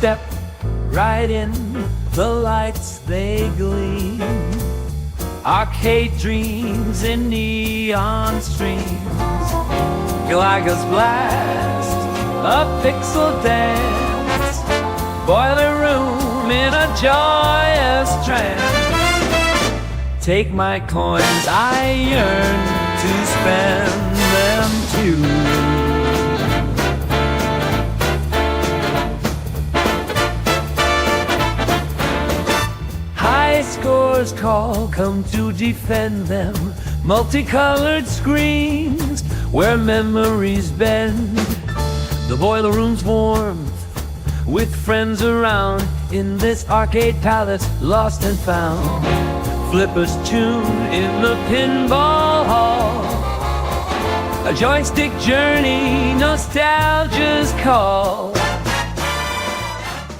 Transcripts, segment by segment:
step right in, the lights they gleam. Arcade dreams in neon streams. Geiger's blast, a pixel dance. Boiler room in a joyous trance. Take my coins, I yearn to spend them too. High scores call, come to defend them. Multicolored screens where memories bend. The boiler room's warmth with friends around in this arcade palace lost and found. Flippers tune in the pinball hall. A joystick journey, nostalgia's call.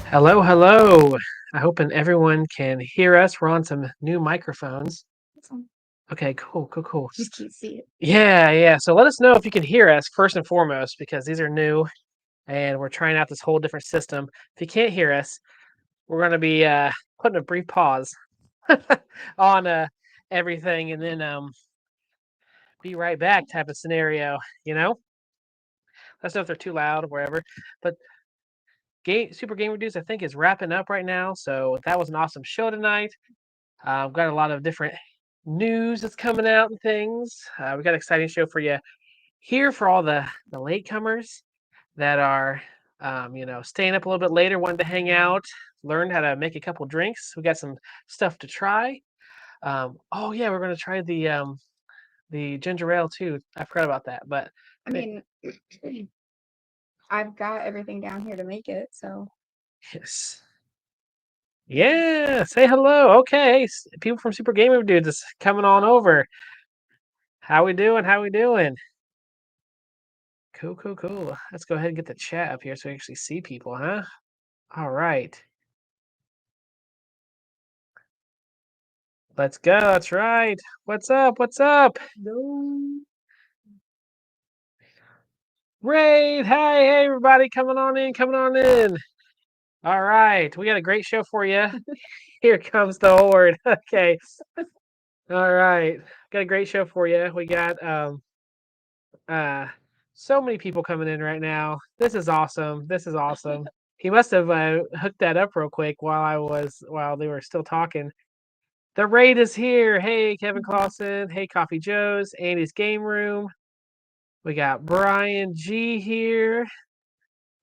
Hello, hello. I hope everyone can hear us. We're on some new microphones. Okay, cool. Just can't see it. Yeah. So let us know if you can hear us first and foremost, because these are new and we're trying out this whole different system. If you can't hear us, we're going to be putting a brief pause on everything and then be right back type of scenario, Let us know if they're too loud or wherever. But Super Game Reviews, I think, is wrapping up right now. So that was an awesome show tonight. We've got a lot of different news that's coming out and things. We got an exciting show for you here for all the latecomers that are, staying up a little bit later, wanting to hang out, learn how to make a couple drinks. We got some stuff to try. We're going to try the ginger ale too. I forgot about that, but I mean, I've got everything down here to make it, so. yes. Yeah, say hello. Okay, people from Super Gamer Dudes is coming on over. How we doing? Cool. Let's go ahead and get the chat up here so we actually see people, huh? All right. Let's go. That's right. What's up? No. Raid. Hey, everybody. Coming on in. All right. We got a great show for you. Here comes the horde. Okay. All right. Got a great show for you. We got so many people coming in right now. This is awesome. He must have hooked that up real quick while they were still talking. The raid is here. Hey, Kevin Clausen. Hey, Coffee Joe's. Andy's Game Room. We got Brian G here.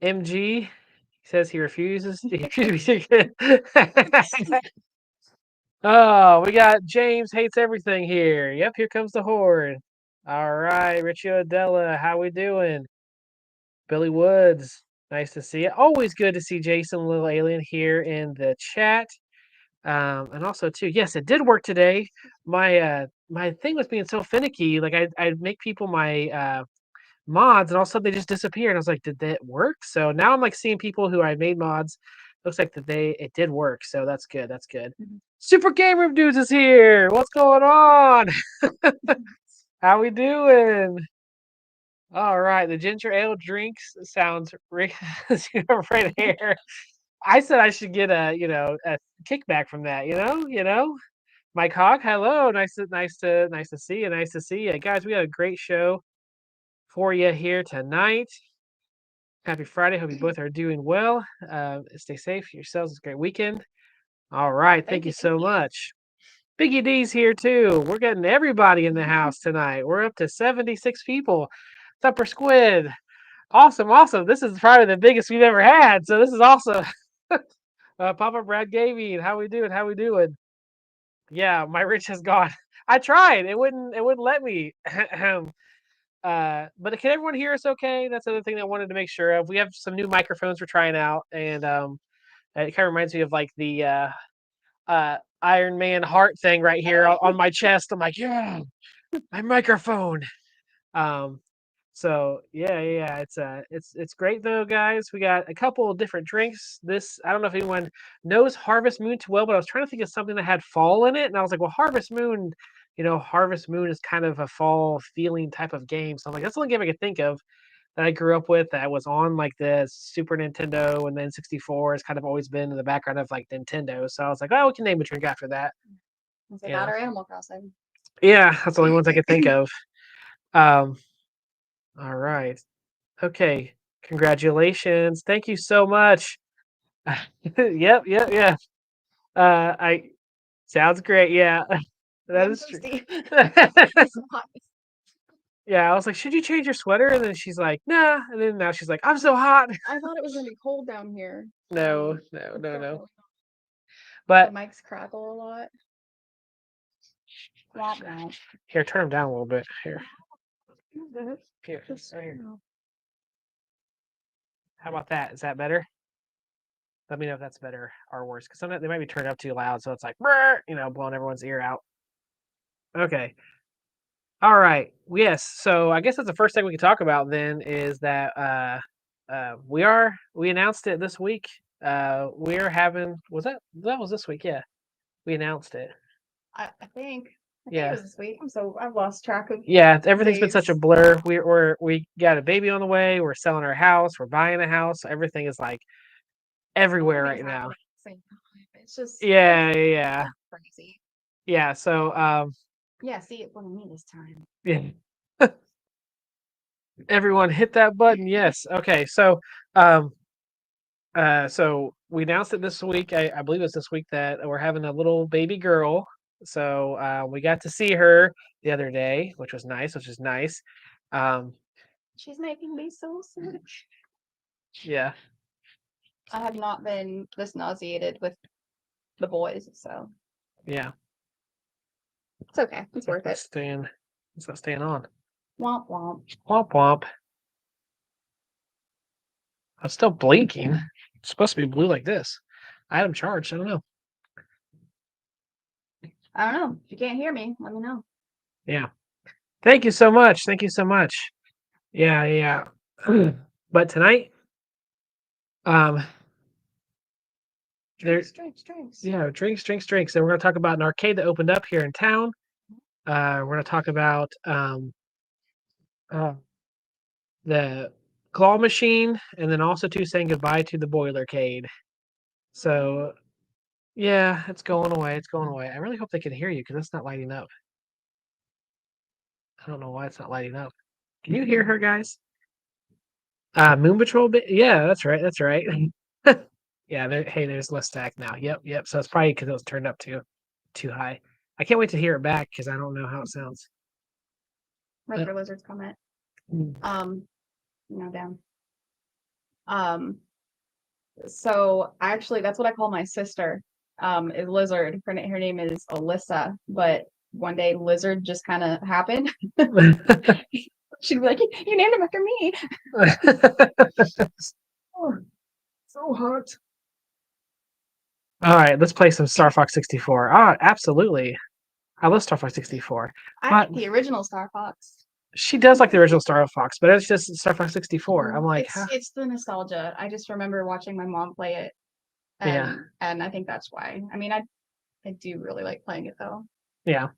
MG. He says he refuses. Oh, we got James Hates Everything here. Yep, here comes the horde. All right, Richie Odella, how we doing? Billy Woods, nice to see you. Always good to see Jason Little Alien here in the chat. And also too, yes, it did work today. My thing was being so finicky. Like I'd make people my mods, and all of a sudden they just disappeared. I was like, did that work? So now I'm like seeing people who I made mods. Looks like it did work. So that's good. Mm-hmm. Super Game Room Dudes is here. What's going on? How we doing? All right, the ginger ale drinks sounds right here. I said I should get a kickback from that. Mike Hawk, hello, nice to see you, guys. We got a great show for you here tonight. Happy Friday. Hope you both are doing well. Stay safe yourselves. It's a great weekend. All right, thank you so much. Biggie D's here too. We're getting everybody in the house tonight. We're up to 76 people. Supper Squid. Awesome. This is probably the biggest we've ever had. So this is awesome. Papa Brad Gavin, how we doing? Yeah, my Rich has gone. I tried. It wouldn't let me. But can everyone hear us okay? That's the other thing I wanted to make sure of. We have some new microphones we're trying out, and it kind of reminds me of like the Iron Man heart thing right here on my chest. I'm like, yeah, my microphone. So yeah, it's great though, guys. We got a couple of different drinks. I don't know if anyone knows Harvest Moon too well, but I was trying to think of something that had fall in it, and I was like, well, Harvest Moon is kind of a fall feeling type of game. So I'm like, that's the only game I could think of that I grew up with that was on like the Super Nintendo, and then 64 has kind of always been in the background of like Nintendo. So I was like, oh, we can name a drink after that. Was it Yeah. that or Animal Crossing? Yeah, that's the only ones I could think of. All right. Okay. Congratulations. Thank you so much. Yep. I sounds great. Yeah. That I'm is true. thirsty. Yeah, I was like, should you change your sweater? And then she's like, nah. And then now she's like, I'm so hot. I thought it was gonna be cold down here. No. The But mics crackle a lot. Womp womp. here, turn them down a little bit. Here. Here. Right here. How about that? Is that better? Let me know if that's better or worse. Because sometimes they might be turned up too loud, so it's like, blowing everyone's ear out. Okay. All right. Yes. So I guess that's the first thing we can talk about then is that we announced it this week. We're having that was this week, yeah. We announced it. I think. I think Yeah. it was this week. I've lost track of. Yeah, everything's been such a days. blur. We got a baby on the way. We're selling our house. We're buying a house. Everything is like everywhere right Everything's now. happening at the same time. It's just Yeah. crazy. Yeah. So Yeah, see, it wasn't me this time. yeah. Everyone hit that button. Yes. Okay. So so we announced it this week. I believe it's this week that we're having a little baby girl. So we got to see her the other day, which was nice. Um, She's making me so sick. yeah. I have not been this nauseated with the boys, so Yeah. it's okay. It's worth it. It's not staying on. Womp womp. Womp womp. I'm still blinking. It's supposed to be blue like this. I had them charged. I don't know. I don't know. If you can't hear me, let me know. Yeah. Thank you so much. Yeah. But tonight, Drinks. yeah, drinks. And we're gonna talk about an arcade that opened up here in town. We're gonna talk about the claw machine, and then also too saying goodbye to the Boilercade. So yeah, it's going away. I really hope they can hear you because it's not lighting up. I don't know why it's not lighting up. Can you hear her, guys? Moon Patrol. Yeah, that's right. Yeah. There's less stack now. Yep. So it's probably because it was turned up too high. I can't wait to hear it back because I don't know how it sounds. Retro Lizard's comment. No, down. So actually, that's what I call my sister. Is Lizard. Her name is Alyssa, but one day Lizard just kind of happened. She'd be like, "You named him after me." Oh, so hot. All right, let's play some Star Fox 64. Ah, absolutely. I love Star Fox 64. I like the original Star Fox. She does like the original Star Fox, but it's just Star Fox 64. I'm like, it's the nostalgia. I just remember watching my mom play it, and I think that's why. I mean, I do really like playing it though. Yeah.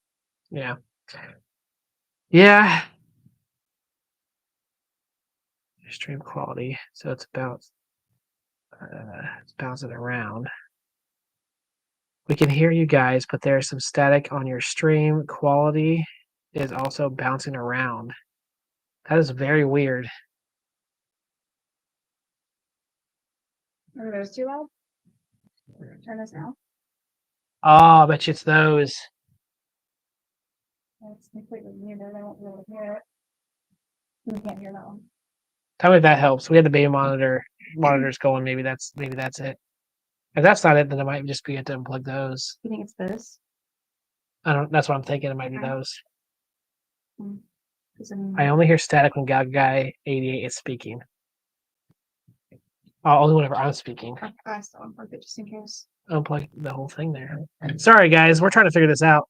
Stream quality, so it's bouncing around. We can hear you guys, but there's some static on your stream. Quality is also bouncing around. That is very weird. Are those too loud? Turn this down. Oh, I bet you it's those. It's completely muted. I won't be able to hear it. We can't hear that one. Tell me if that helps. We had the beta monitors going. Maybe that's it. If that's not it, then it might just be to unplug those. You think it's this? That's what I'm thinking. It might be those. Hmm. I only hear static when Guy 88 is speaking. Only whenever I'm speaking. I still unplugged it just in case. Unplug the whole thing there. Sorry, guys. We're trying to figure this out.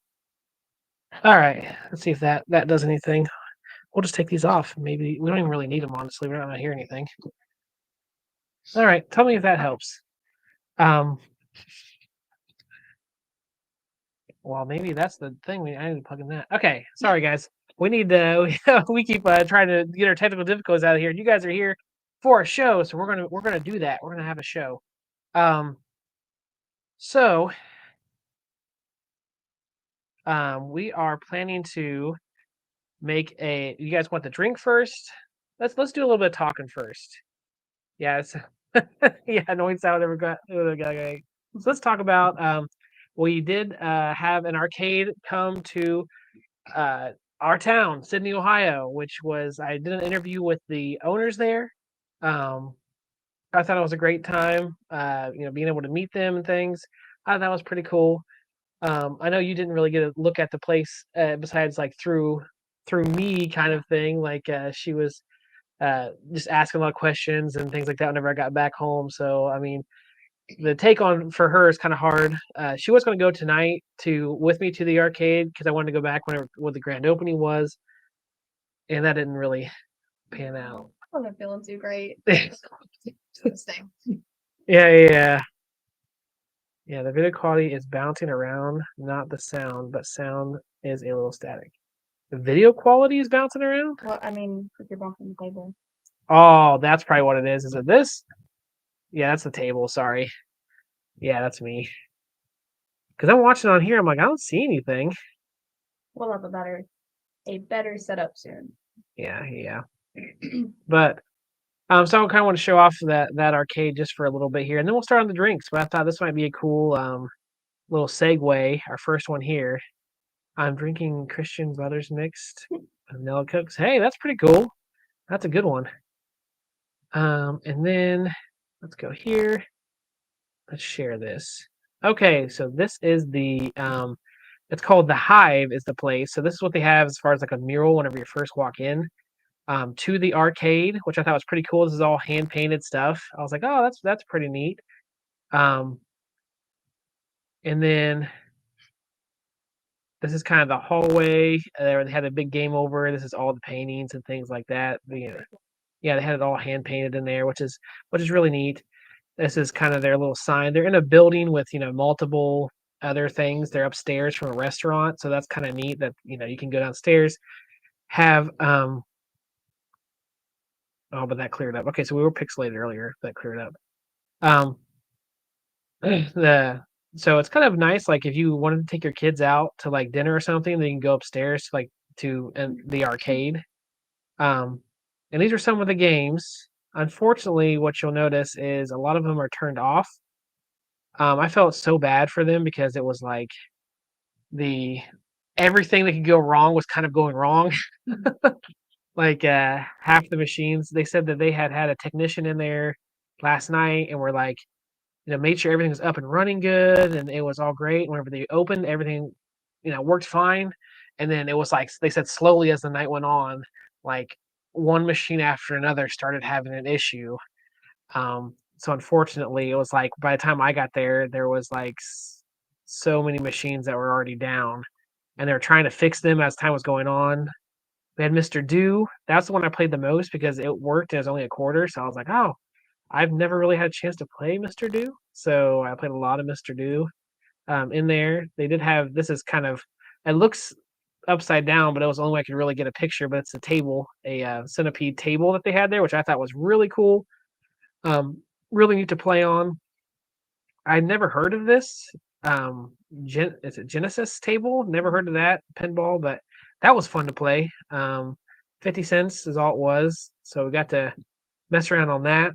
All right. Let's see if that does anything. We'll just take these off. Maybe we don't even really need them, honestly. We're not going to hear anything. All right. Tell me if that helps. Well, maybe that's the thing. I need to plug in that. Okay. Sorry, guys. we need to we keep trying to get our technical difficulties out of here. You guys are here for a show, so we're gonna do that. We're gonna have a show. So we are planning to make a. You guys want the drink first? Let's do a little bit of talking first. Yeah, it's yeah, annoying sound ever got. Okay. So let's talk about. We did have an arcade come to our town, Sydney, Ohio, which was I did an interview with the owners there. Um, I thought it was a great time. Being able to meet them and things. I thought that was pretty cool. I know you didn't really get a look at the place besides like through me kind of thing. Like she was just asking a lot of questions and things like that whenever I got back home. So I mean, the take on for her is kind of hard. She was going to go tonight with me to the arcade because I wanted to go back whenever what the grand opening was, and that didn't really pan out. I wasn't feeling too great. yeah, Stay. yeah. Yeah, the video quality is bouncing around, not the sound, but sound is a little static. The video quality is bouncing around? Well, I mean, if you're bumping the table. Oh, that's probably what it is. Is it this? Yeah, that's the table. Sorry. Yeah, that's me. Because I'm watching on here. I'm like, I don't see anything. We'll have a better setup soon. Yeah. But so I kind of want to show off that arcade just for a little bit here, and then we'll start on the drinks. But I thought this might be a cool little segue. Our first one here. I'm drinking Christian Brothers mixed vanilla cokes. Hey, that's pretty cool. That's a good one. And then let's go here. Let's share this. Okay, so this is the it's called the Hive is the place. So this is what they have as far as like a mural whenever you first walk in to the arcade, which I thought was pretty cool. This is all hand painted stuff. I was like, oh, that's pretty neat. And then this is kind of the hallway where they had a big game over. This is all the paintings and things like that. Yeah, they had it all hand painted in there, which is really neat. This is kind of their little sign. They're in a building with multiple other things. They're upstairs from a restaurant, so that's kind of neat. That you can go downstairs, have Oh, but that cleared up. Okay, so we were pixelated earlier. That cleared up. Um, the so it's kind of nice. Like if you wanted to take your kids out to like dinner or something, then you can go upstairs to the arcade. And these are some of the games. Unfortunately, what you'll notice is a lot of them are turned off. I felt so bad for them because it was like the everything that could go wrong was kind of going wrong. Like half the machines, they said that they had a technician in there last night and were like, made sure everything was up and running good and it was all great. Whenever they opened, everything, worked fine. And then it was like they said slowly as the night went on, like one machine after another started having an issue. So unfortunately, it was like by the time I got there, there was like so many machines that were already down, and they were trying to fix them as time was going on. We had Mr. Do. That's the one I played the most because it worked and it was only a quarter. So I was like, oh, I've never really had a chance to play Mr. Do. So I played a lot of Mr. Do in there. They did have this is kind of it looks upside down, but it was the only way I could really get a picture. But it's a table, a centipede table that they had there, which I thought was really cool. Really neat to play on. I'd never heard of this. Is it Genesis table? Never heard of that pinball, but that was fun to play. 50 cents is all it was. So we got to mess around on that.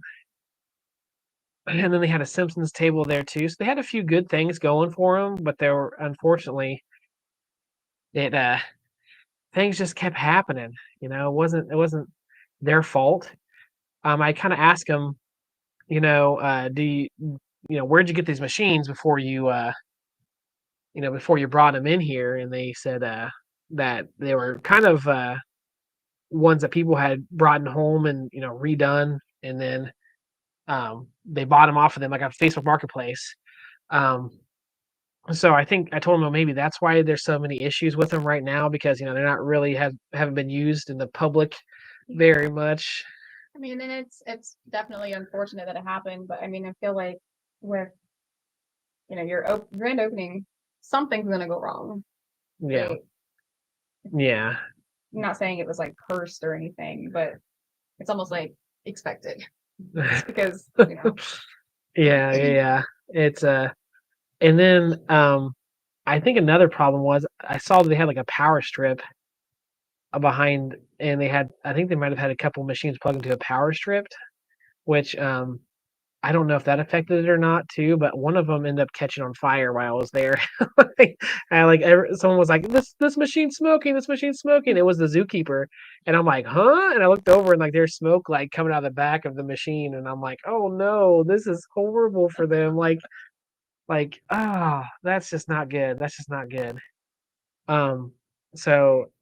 And then they had a Simpsons table there too. So they had a few good things going for them, but there were unfortunately it things just kept happening. It wasn't their fault. I kind of asked them, do where'd you get these machines before before you brought them in here? And they said that they were kind of ones that people had brought home and redone, and then they bought them off of them like on Facebook Marketplace. So I think I told them, well, maybe that's why there's so many issues with them right now because they're not really haven't been used in the public very much. I mean, and it's definitely unfortunate that it happened, but I mean, I feel like with your grand opening, something's gonna go wrong. Yeah. Right? Yeah. I'm not saying it was like cursed or anything, but it's almost like expected. Just because, you know. Yeah. It's and then I think another problem was I saw that they had like a power strip behind, and I think they might have had a couple machines plugged into a power strip, which I don't know if that affected it or not too, but one of them ended up catching on fire while I was there. Someone was like, "This machine's smoking. This machine's smoking." It was the zookeeper, and I'm like, "Huh?" And I looked over, and like there's smoke like coming out of the back of the machine, and I'm like, "Oh no, this is horrible for them." That's just not good. That's just not good. Um,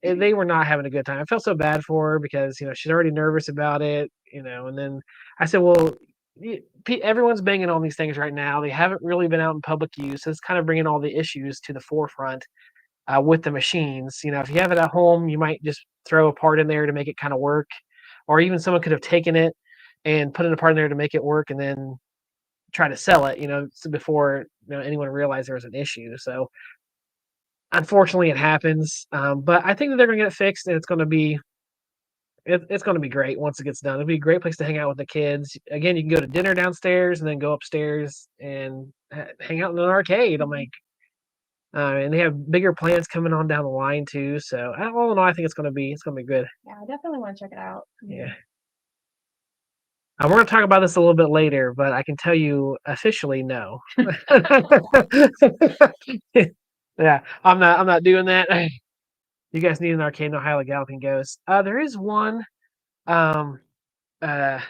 they were not having a good time. I felt so bad for her because she's already nervous about it, and then I said, well, everyone's banging on these things right now. They haven't really been out in public use. So it's kind of bringing all the issues to the forefront with the machines. If you have it at home, you might just throw a part in there to make it kind of work, or even someone could have taken it and put in a part in there to make it work, and then try to sell it, so before anyone realized there was an issue. So unfortunately, it happens, but I think that they're gonna get it fixed, and it's gonna be great once it gets done. It'll be a great place to hang out with the kids. Again, you can go to dinner downstairs and then go upstairs and hang out in an arcade. I'm like, and they have bigger plans coming on down the line too. So all in all, I think it's gonna be good. Yeah, I definitely want to check it out. Yeah. We're gonna talk about this a little bit later, but I can tell you officially no. Yeah, I'm not doing that. You guys need an arcade in Ohio like Galloping Ghost. There is one. Um, uh,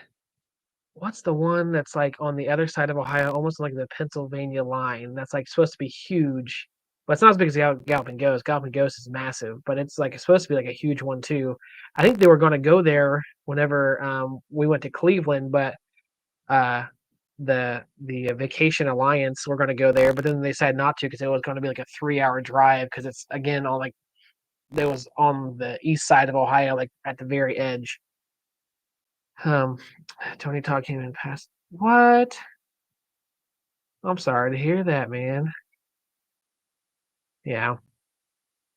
what's the one that's like on the other side of Ohio, almost like the Pennsylvania line? That's like supposed to be huge, but it's not as big as Galloping Ghost. Galloping Ghost is massive, but it's like supposed to be like a huge one too. I think they were going to go there whenever we went to Cleveland, but uh, the Vacation Alliance were going to go there, but then they decided not to because it was going to be like a 3-hour drive because it's again on like that was on the east side of Ohio, like at the very edge. Um, Tony Todd came in past. What? I'm sorry to hear that, man. Yeah,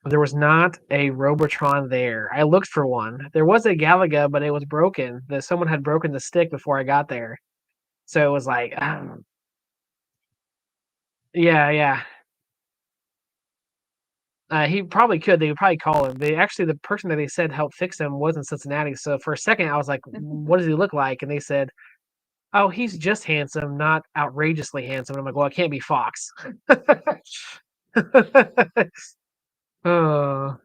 there was not a Robotron there. I looked for one. There was a Galaga, but it was broken. That someone had broken the stick before I got there, so it was like, yeah. He probably could. They would probably call him. The person that they said helped fix him was in Cincinnati. So for a second, I was like, "What does he look like?" And they said, "Oh, he's just handsome, not outrageously handsome." And I'm like, "Well, it can't be Fox." Oh,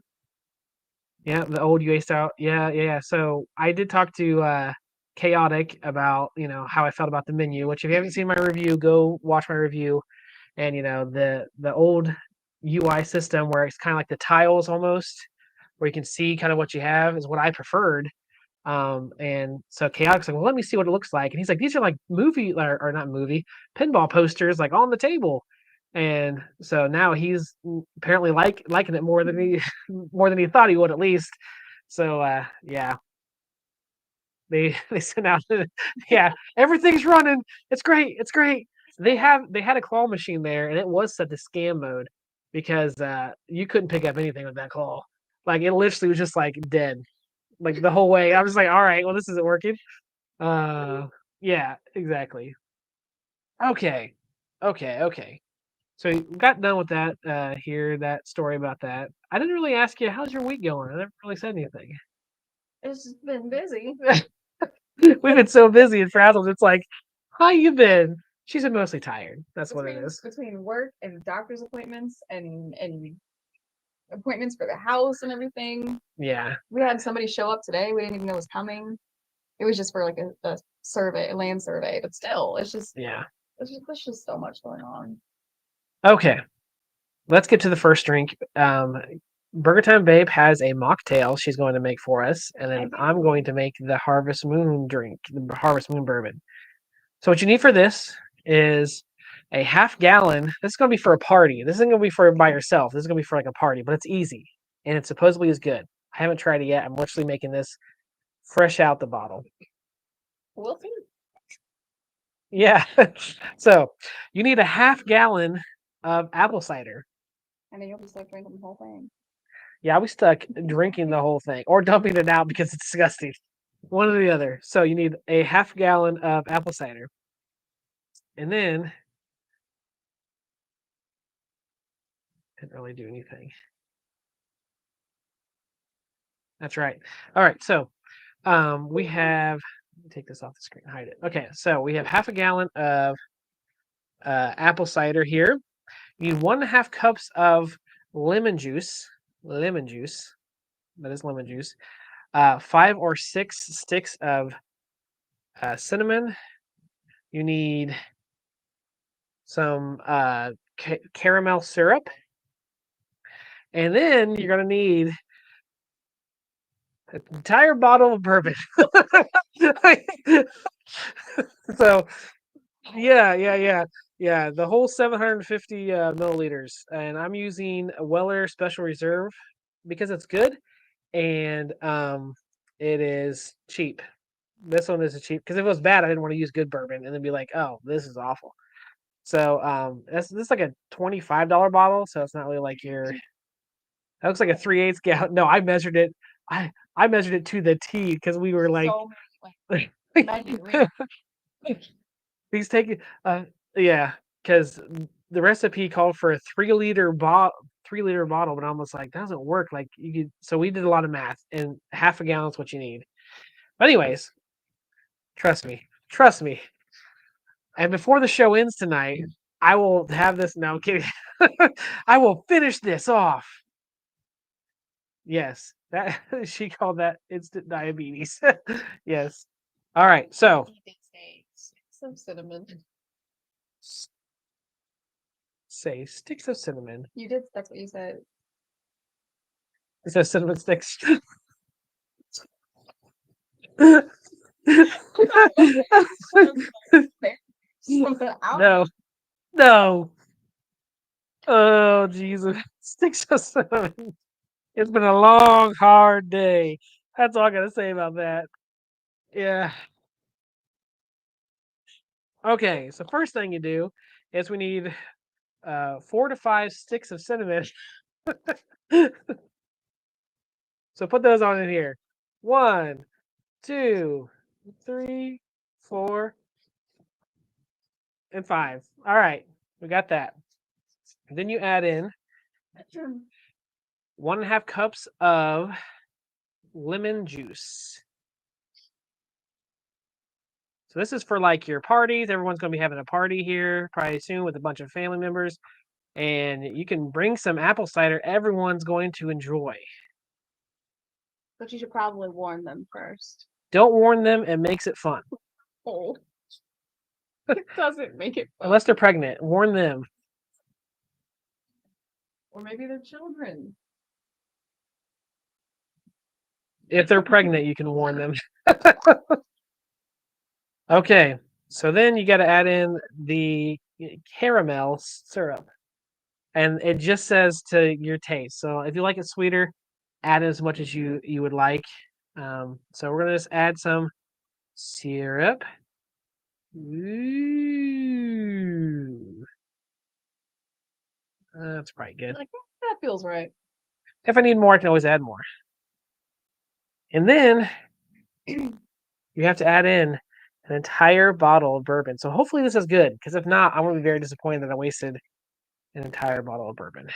yeah, the old UA style. Yeah. So I did talk to Chaotic about how I felt about the menu. Which if you haven't seen my review, go watch my review. And the old UI system where it's kind of like the tiles almost, where you can see kind of what you have is what I preferred. And so Chaotic's like, well, let me see what it looks like. And he's like, these are like movie or not movie pinball posters like on the table. And so now he's apparently liking it more than he more than he thought he would at least. So yeah, they sent out yeah, everything's running. It's great. It's great. They had a claw machine there, and it was set to scam mode because you couldn't pick up anything with that claw. Like it literally was just like dead, like the whole way. I was like, all right, well this isn't working. Yeah, exactly. Okay, okay. So we got done with that. Here, that story about that. I didn't really ask you how's your week going. I never really said anything. It's just been busy. We've been so busy and frazzled. It's like, how you been? She's been mostly tired. That's what it is. Between work and doctor's appointments and appointments for the house and everything. Yeah. We had somebody show up today. We didn't even know was coming. It was just for like a survey, a land survey, but still, it's just there's just so much going on. Okay. Let's get to the first drink. Burger Time Babe has a mocktail she's going to make for us, and then I'm going to make the Harvest Moon drink, the Harvest Moon bourbon. So what you need for this is a half gallon. This is going to be for a party. This isn't going to be for by yourself. This is going to be for like a party, but it's easy, and it supposedly is good. I haven't tried it yet. I'm literally making this fresh out the bottle. We'll see. Yeah. So you need a half gallon of apple cider. And then you'll just like drink the whole thing. Yeah, I was stuck drinking the whole thing or dumping it out because it's disgusting. One or the other. So you need a half gallon of apple cider. And then didn't really do anything. That's right. All right, so we have let me take this off the screen, hide it. Okay, so we have half a gallon of apple cider here. You need 1.5 cups of lemon juice. Lemon juice. That is lemon juice. 5 or 6 sticks of cinnamon. You need some caramel syrup. And then you're going to need an entire bottle of bourbon. So, yeah, the whole 750 milliliters. And I'm using a Weller Special Reserve because it's good and it is cheap. This one is cheap because if it was bad, I didn't want to use good bourbon and then be like, oh, this is awful. So this is like a $25 bottle, so it's not really like your. That looks like a 3/8 gallon. No, I measured it. I measured it to the T because we were like. He's taking yeah, because the recipe called for a 3-liter bottle, but I almost like that doesn't work. Like you could, so we did a lot of math, and half a gallon is what you need. But anyways, trust me. And before the show ends tonight, I will have this. No, I'm kidding. I will finish this off. Yes, that she called that instant diabetes. Yes. All right, so Some cinnamon. say sticks of cinnamon. You did. That's what you said. It says cinnamon sticks. No, no. Oh, Jesus. Sticks of cinnamon. It's been a long, hard day. That's all I got to say about that. Yeah. Okay, so first thing you do is we need 4 to 5 sticks of cinnamon. So put those on in here. 1, 2, 3, 4, and 5. All right, we got that. Then you add in 1.5 cups of lemon juice. So this is for like your parties. Everyone's going to be having a party here probably soon with a bunch of family members. And you can bring some apple cider everyone's going to enjoy. But you should probably warn them first. Don't warn them. It makes it fun. Oh. It doesn't make it fun. Unless they're pregnant. Warn them. Or maybe they're children. If they're pregnant, you can warn them. Okay, so then you got to add in the caramel syrup. And it just says to your taste. So if you like it sweeter, add as much as you would like. So we're going to just add some syrup. Ooh. That's probably good. Like, that feels right. If I need more, I can always add more. And then you have to add in an entire bottle of bourbon. So hopefully this is good, because if not, I'm going to be very disappointed that I wasted an entire bottle of bourbon.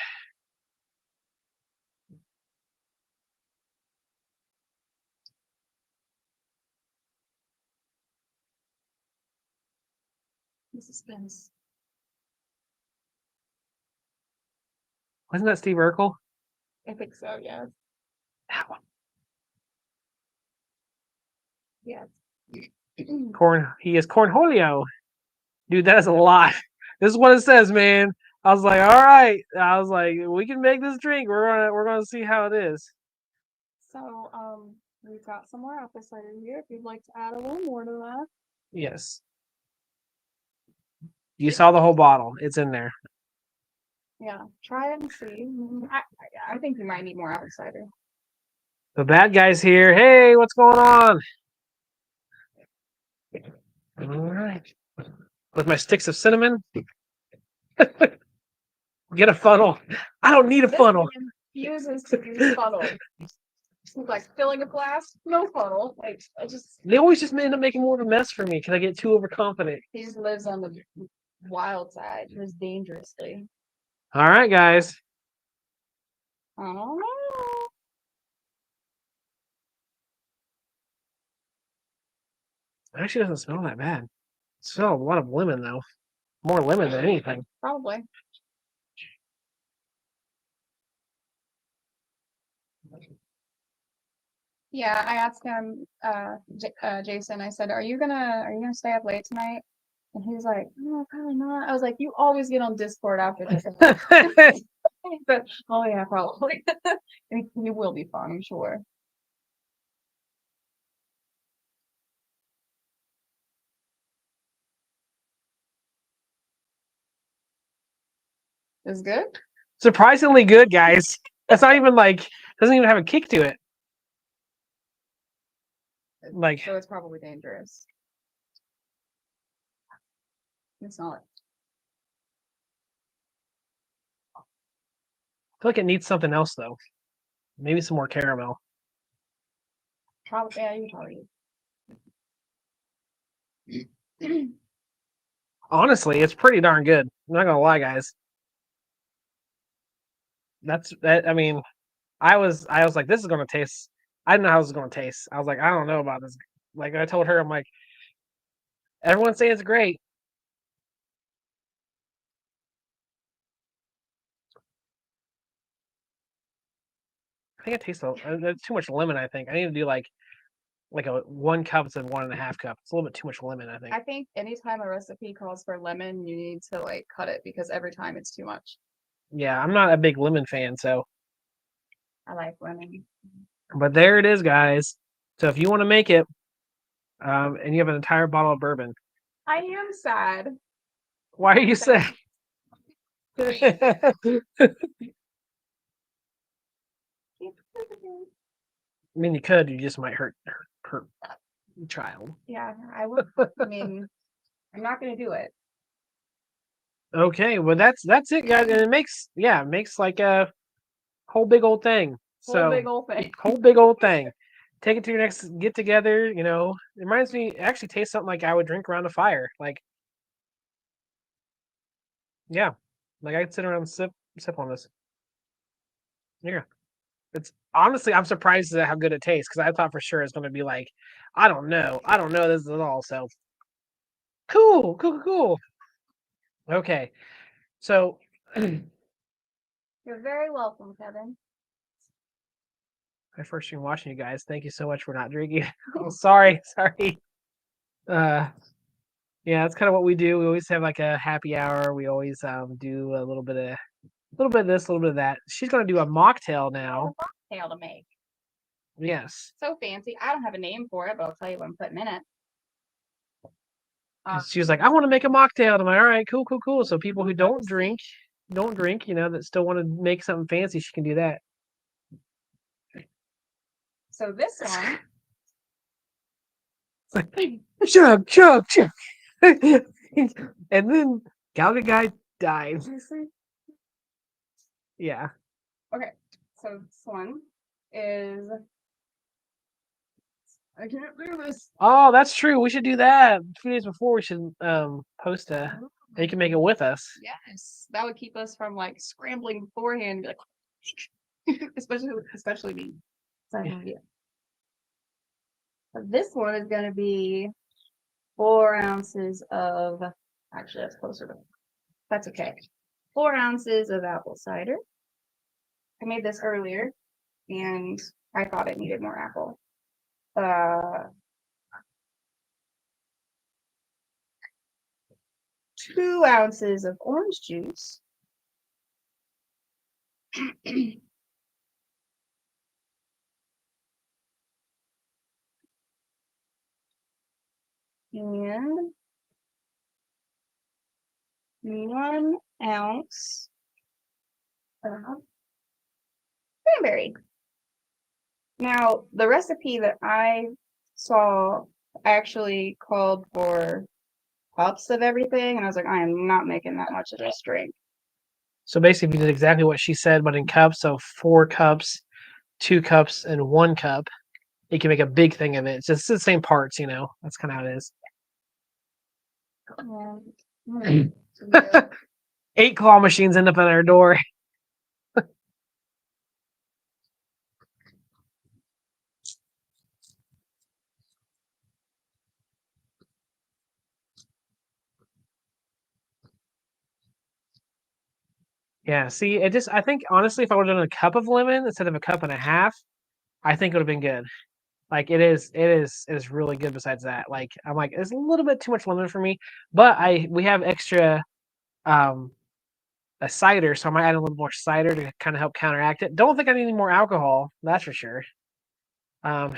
The suspense. Wasn't that Steve Urkel? I think so, yeah. That one. Yeah. He is Cornholio. Dude, that is a lot. This is what it says, man. I was like, all right. I was like, we can make this drink. We're gonna see how it is. So, we've got some more apple cider here. If you'd like to add a little more to that. Yes. You saw the whole bottle. It's in there. Yeah, try it and see. I think you might need more apple cider. The bad guy's here. Hey, what's going on? All right. With my sticks of cinnamon. Get a funnel. I don't need a funnel. refuses to use funnel. He's like filling a glass, no funnel. Like they always just end up making more of a mess for me because I get too overconfident. he just lives on the wild side, lives dangerously. All right, guys. I don't know. It actually doesn't smell that bad. It smells a lot of lemon though. More lemon than anything. Probably. Yeah, I asked him, Jason. I said, "Are you gonna stay up late tonight?" And he's like, "No, probably not." I was like, "You always get on Discord after this." He said, "Oh yeah, probably." He will be fun, I'm sure. Is good. Surprisingly good, guys. That's not even like doesn't even have a kick to it. Like So it's probably dangerous. It's not. I feel like it needs something else though. Maybe some more caramel. Probably, yeah, you probably. Honestly, it's pretty darn good. I'm not gonna lie, guys. That's that. I mean, I was like, this is gonna taste. I didn't know how this was gonna taste. I was like, I don't know about this. Like I told her, I'm like, everyone's saying it's great. I think it tastes there's too much lemon. I think I need to do like a 1 cup instead of 1.5 cup. It's a little bit too much lemon. I think. I think anytime a recipe calls for lemon, you need to like cut it because every time it's too much. Yeah, I'm not a big lemon fan, so. I like lemon. But there it is, guys. So if you want to make it, and you have an entire bottle of bourbon, I am sad. why are you sad? I mean, you could. You just might hurt the child. Yeah, I would. I mean, I'm not gonna do it. Okay, well that's it, guys, and it makes like a whole big old thing. Whole big old thing. Whole big old thing. Take it to your next get together. You know, it reminds me. It actually tastes something like I would drink around a fire. Like, yeah, like I'd sit around and sip on this. Yeah, it's honestly I'm surprised at how good it tastes because I thought for sure it's going to be like I don't know this at all. So cool. Okay, so. You're very welcome, Kevin. My first stream watching you guys. Thank you so much for not drinking. Oh, sorry. Yeah, that's kind of what we do. We always have like a happy hour. We always do a little bit of this, a little bit of that. She's gonna do a mocktail now. Mocktail to make. Yes. So fancy. I don't have a name for it, but I'll tell you what I'm putting in it. She was like, I want to make a mocktail. I'm like, all right, cool. So people who don't drink, you know, that still want to make something fancy, she can do that. So this one. It's like, chug. And then Galga guy died. Yeah. Okay. So this one is. I can't do this. Oh, that's true. We should do that. A few days before we should post and you can make it with us. Yes. That would keep us from like scrambling beforehand. Like, especially me. So, yeah. So this one is gonna be 4 ounces of actually that's closer to that's okay. 4 ounces of apple cider. I made this earlier and I thought it needed more apple. 2 ounces of orange juice. And 1 ounce of cranberry. Now, the recipe that I saw actually called for cups of everything, and I was like, I am not making that much of this drink. So basically, if you did exactly what she said, but in cups, so 4 cups, 2 cups, and 1 cup, you can make a big thing of it. It's just the same parts, you know. That's kind of how it is. Yeah. 8 claw machines end up at our door. Yeah, see, I think honestly, if I would have done a cup of lemon instead of a cup and a half, I think it would have been good. Like it is really good besides that. Like I'm like, it's a little bit too much lemon for me, but we have extra um a cider, so I might add a little more cider to kind of help counteract it. Don't think I need any more alcohol, that's for sure. Maybe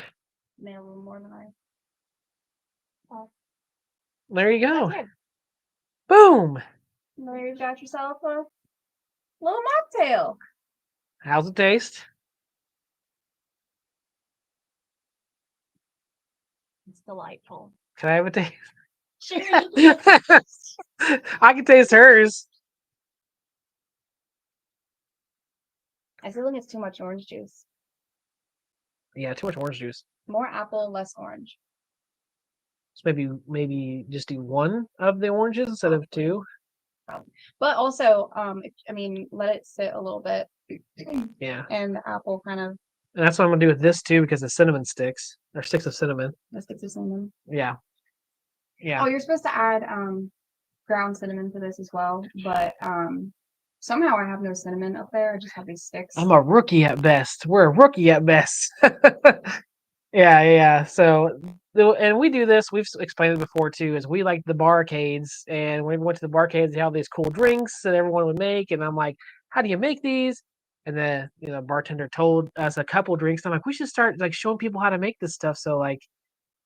a little more than I. There you go. That's it. Boom. There you got yourself a little mocktail. How's it taste? It's delightful. Can I have a taste? Sure. I can taste hers. I feel like it's too much orange juice. Yeah, too much orange juice. More apple, less orange. So maybe just do 1 of the oranges instead of 2. But also, let it sit a little bit. Yeah. And the apple kind of. And that's what I'm gonna do with this too, because the cinnamon sticks or sticks of cinnamon. The sticks of cinnamon. Yeah. Yeah. Oh, you're supposed to add ground cinnamon to this as well, but somehow I have no cinnamon up there. I just have these sticks. I'm a rookie at best. We're a rookie at best. Yeah. So, and we do this. We've explained it before too. Is we like the barcades, and when we went to the barcades, they have these cool drinks that everyone would make, and I'm like, how do you make these? And the bartender told us a couple drinks. I'm like, we should start like showing people how to make this stuff, so like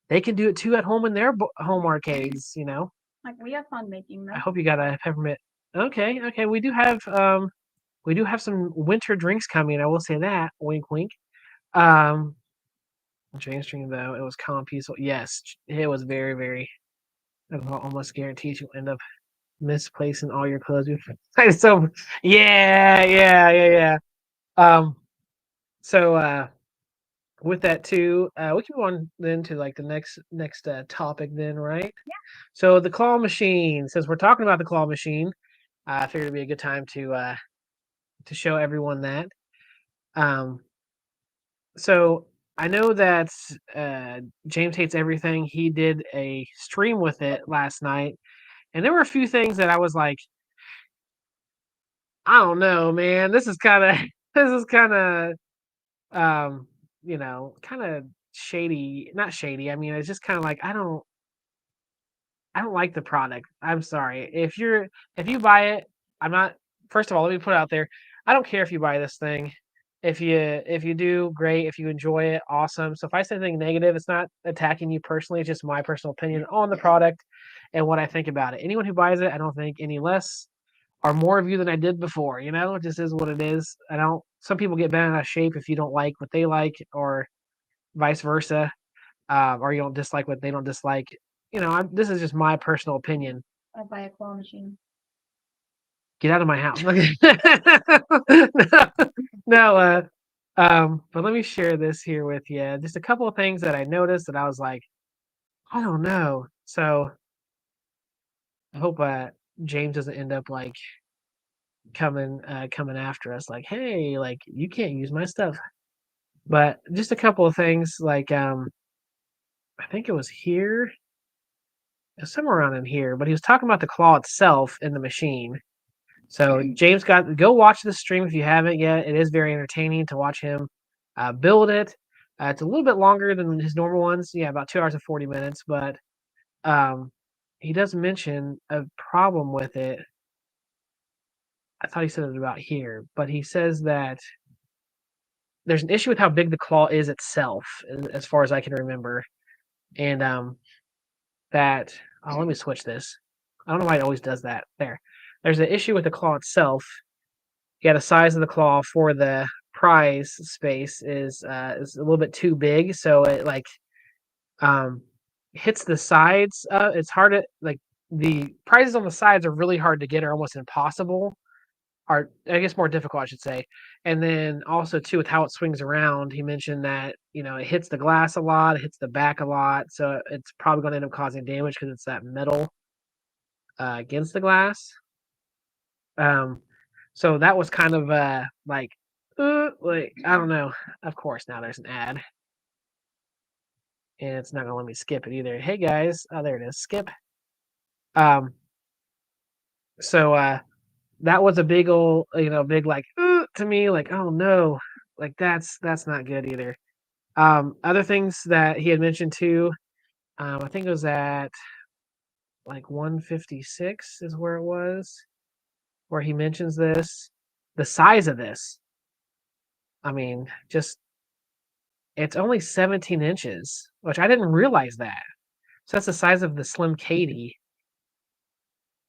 they can do it too at home in their home arcades. Like we have fun making them. I hope you got a peppermint. Okay. We do have some winter drinks coming. I will say that. Wink, wink. James Stream though, it was calm, peaceful. Yes, it was very, very. I almost guaranteed you'll end up misplacing all your clothes. So yeah. So with that too, we can move on then to like the next topic then, right? Yeah. So the claw machine. Since we're talking about the claw machine, I figured it'd be a good time to show everyone that. So I know that James Hates Everything. He did a stream with it last night, and there were a few things that I was like, I don't know, man. This is kind of um, kind of shady. Not shady. I mean, it's just kind of like I don't like the product. I'm sorry. If you buy it, I'm not. First of all, let me put it out there. I don't care if you buy this thing. If you do, great. If you enjoy it, awesome. So if I say anything negative, it's not attacking you personally. It's just my personal opinion on the product and what I think about it. Anyone who buys it, I don't think any less or more of you than I did before. It just is what it is. I don't. Some people get bent out of shape if you don't like what they like, or vice versa, or you don't dislike what they don't dislike. This is just my personal opinion. I buy a claw machine. Get out of my house. No, but let me share this here with you. Just a couple of things that I noticed that I was like, I don't know. So I hope James doesn't end up like coming after us like, hey, like you can't use my stuff. But just a couple of things like I think it was here. Somewhere around in here, but he was talking about the claw itself in the machine. So James go watch the stream if you haven't yet. It is very entertaining to watch him build it. It's a little bit longer than his normal ones. Yeah, about 2 hours and 40 minutes. But he does mention a problem with it. I thought he said it about here, but he says that there's an issue with how big the claw is itself, as far as I can remember, and that. Oh, let me switch this. I don't know why it always does that. There's an issue with the claw itself. Yeah, the size of the claw for the prize space is a little bit too big, so it like hits the sides. It's hard to like the prizes on the sides are really hard to get, or almost impossible. are, I guess, more difficult, I should say. And then also too, with how it swings around, he mentioned that it hits the glass a lot, it hits the back a lot, so it's probably going to end up causing damage because it's that metal against the glass. So that was kind of like I don't know. Of course, now there's an ad, and it's not going to let me skip it either. Hey guys, oh there it is, skip. Um, so that was a big old, big like to me, like oh no, like that's not good either. Other things that he had mentioned too, I think it was at like 156 is where it was, where he mentions this, the size of this. I mean, just it's only 17 inches, which I didn't realize that. So that's the size of the Slim Katie,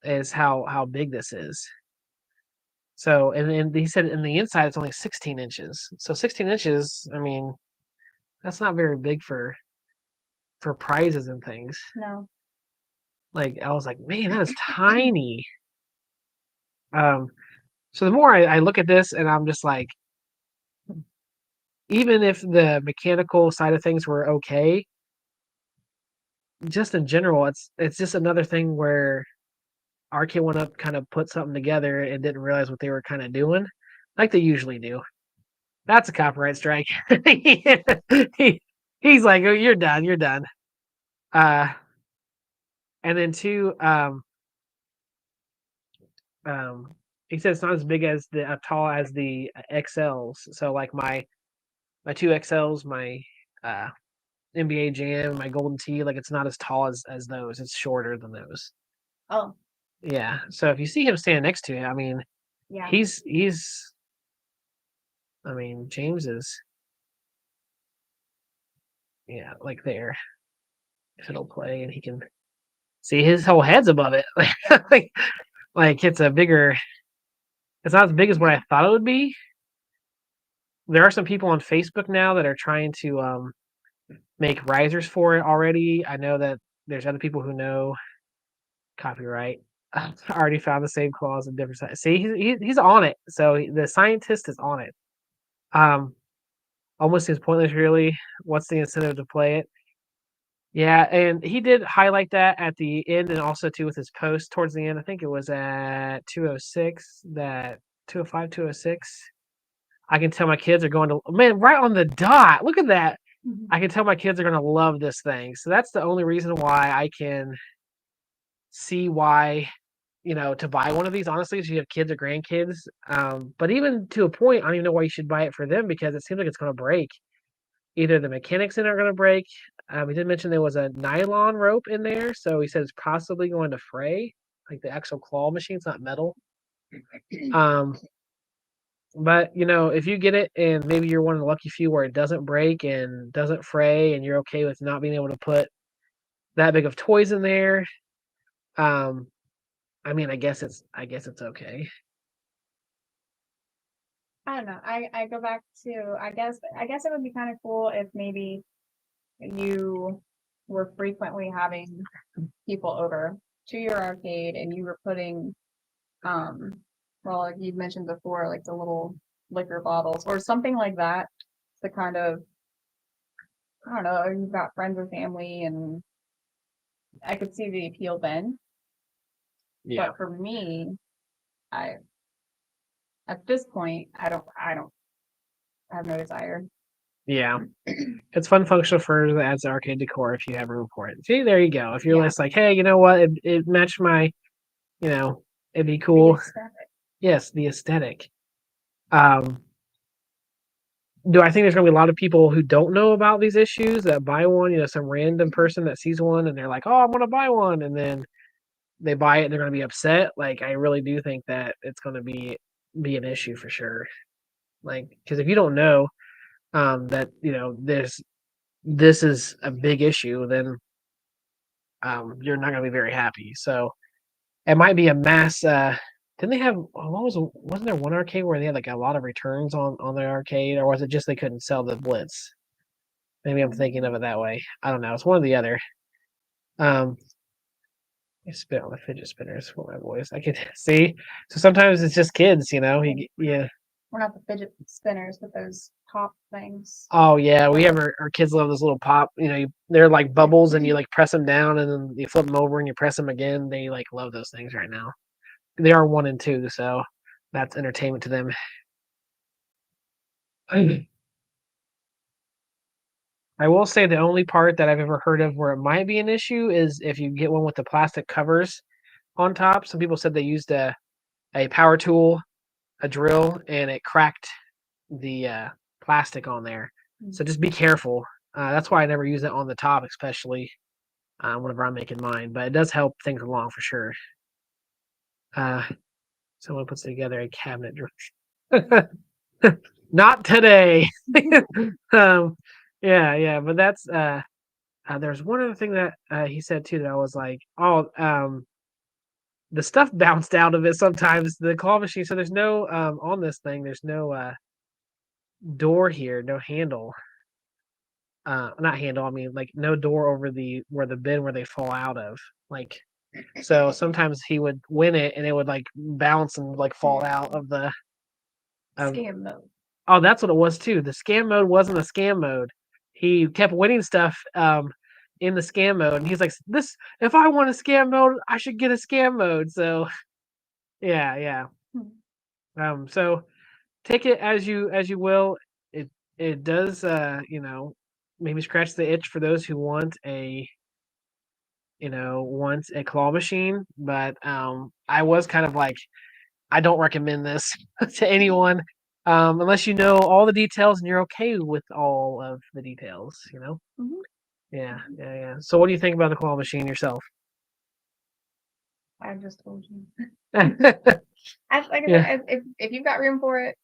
is how big this is. So and he said in the inside it's only 16 inches. So 16 inches, I mean, that's not very big for prizes and things. No. Like I was like, man, that is tiny. So the more I look at this, and I'm just like, even if the mechanical side of things were okay, just in general, it's just another thing where Arcade One Up kind of put something together and didn't realize what they were kind of doing, like they usually do. That's a copyright strike. He's like, oh, you're done, you're done. And then two, he said it's not as big as the tall as the XLs. So like my two XLs, my NBA Jam, my Golden Tee, like it's not as tall as those. It's shorter than those. Oh, Yeah. So if you see him standing next to him, I mean, yeah. he's I mean, James is like there. If it'll play and he can see his whole head's above it. like it's not as big as what I thought it would be. There are some people on Facebook now that are trying to make risers for it already. I know that there's other people who know copyright. I already found the same clause in different sides. See, he's on it. So the scientist is on it. Almost seems pointless, really. What's the incentive to play it? Yeah, and he did highlight that at the end, and also too with his post towards the end. I think it was at 206, that 205, 206. I can tell my kids are going to, man, right on the dot. Look at that. I can tell my kids are going to love this thing. So that's the only reason why I can see why, to buy one of these, honestly, if you have kids or grandkids. But even to a point, I don't even know why you should buy it for them, because it seems like it's going to break. Either the mechanics in it are going to break. He did mention there was a nylon rope in there, so he said it's possibly going to fray, like the actual claw machine's not metal. But if you get it and maybe you're one of the lucky few where it doesn't break and doesn't fray, and you're okay with not being able to put that big of toys in there, I mean, I guess it's okay. I don't know. I go back to, I guess it would be kind of cool if maybe you were frequently having people over to your arcade and you were putting well, like you mentioned before, like the little liquor bottles or something like that to kind of, I don't know, you've got friends or family, and I could see the appeal then. Yeah. But for me, at this point, I have no desire. Yeah. It's fun functional for as arcade decor if you have room for it. See, there you go. If you're Yeah. just like, hey, you know what? It matched my, it'd be cool. The aesthetic. Yes, the aesthetic. Do I think there's gonna be a lot of people who don't know about these issues that buy one? Some random person that sees one and they're like, "Oh, I'm gonna buy one," and then they buy it and they're gonna be upset. Like, I really do think that it's gonna be an issue for sure. Like, because if you don't know that this is a big issue, then you're not gonna be very happy. So it might be a mass. Didn't they have? Wasn't there one arcade where they had like a lot of returns on their arcade, or was it just they couldn't sell the Blitz? Maybe I'm thinking of it that way. I don't know. It's one or the other. I spit on the fidget spinners for my boys. I could see. So sometimes it's just kids, yeah. We're not the fidget spinners, but those pop things. Oh yeah, we have our kids love those little pop. They're like bubbles, and you like press them down, and then you flip them over, and you press them again. They like love those things right now. They are 1 and 2, so that's entertainment to them. I will say the only part that I've ever heard of where it might be an issue is if you get one with the plastic covers on top. Some people said they used a power tool, a drill, and it cracked the plastic on there. So just be careful. That's why I never use it on the top, especially whenever I'm making mine. But it does help things along for sure. Someone puts together a cabinet drill. Not today. Yeah, but that's there's one other thing that he said too that I was like, oh, the stuff bounced out of it sometimes, the claw machine. So there's no on this thing, there's no door here, no handle. Not handle, I mean like no door over where the bin where they fall out of. Like so sometimes he would win it and it would like bounce and like fall out of the Scam mode. Oh, that's what it was too. The scam mode wasn't a scam mode. He kept winning stuff in the scam mode, and he's like, "This, if I want a scam mode, I should get a scam mode." So, yeah. So take it as you will. It does, maybe scratch the itch for those who want a claw machine. But I was kind of like, I don't recommend this to anyone. Unless you know all the details and you're okay with all of the details, Mhm. Yeah. So what do you think about the claw machine yourself? I just told you. Yeah. Like I said, if you've got room for it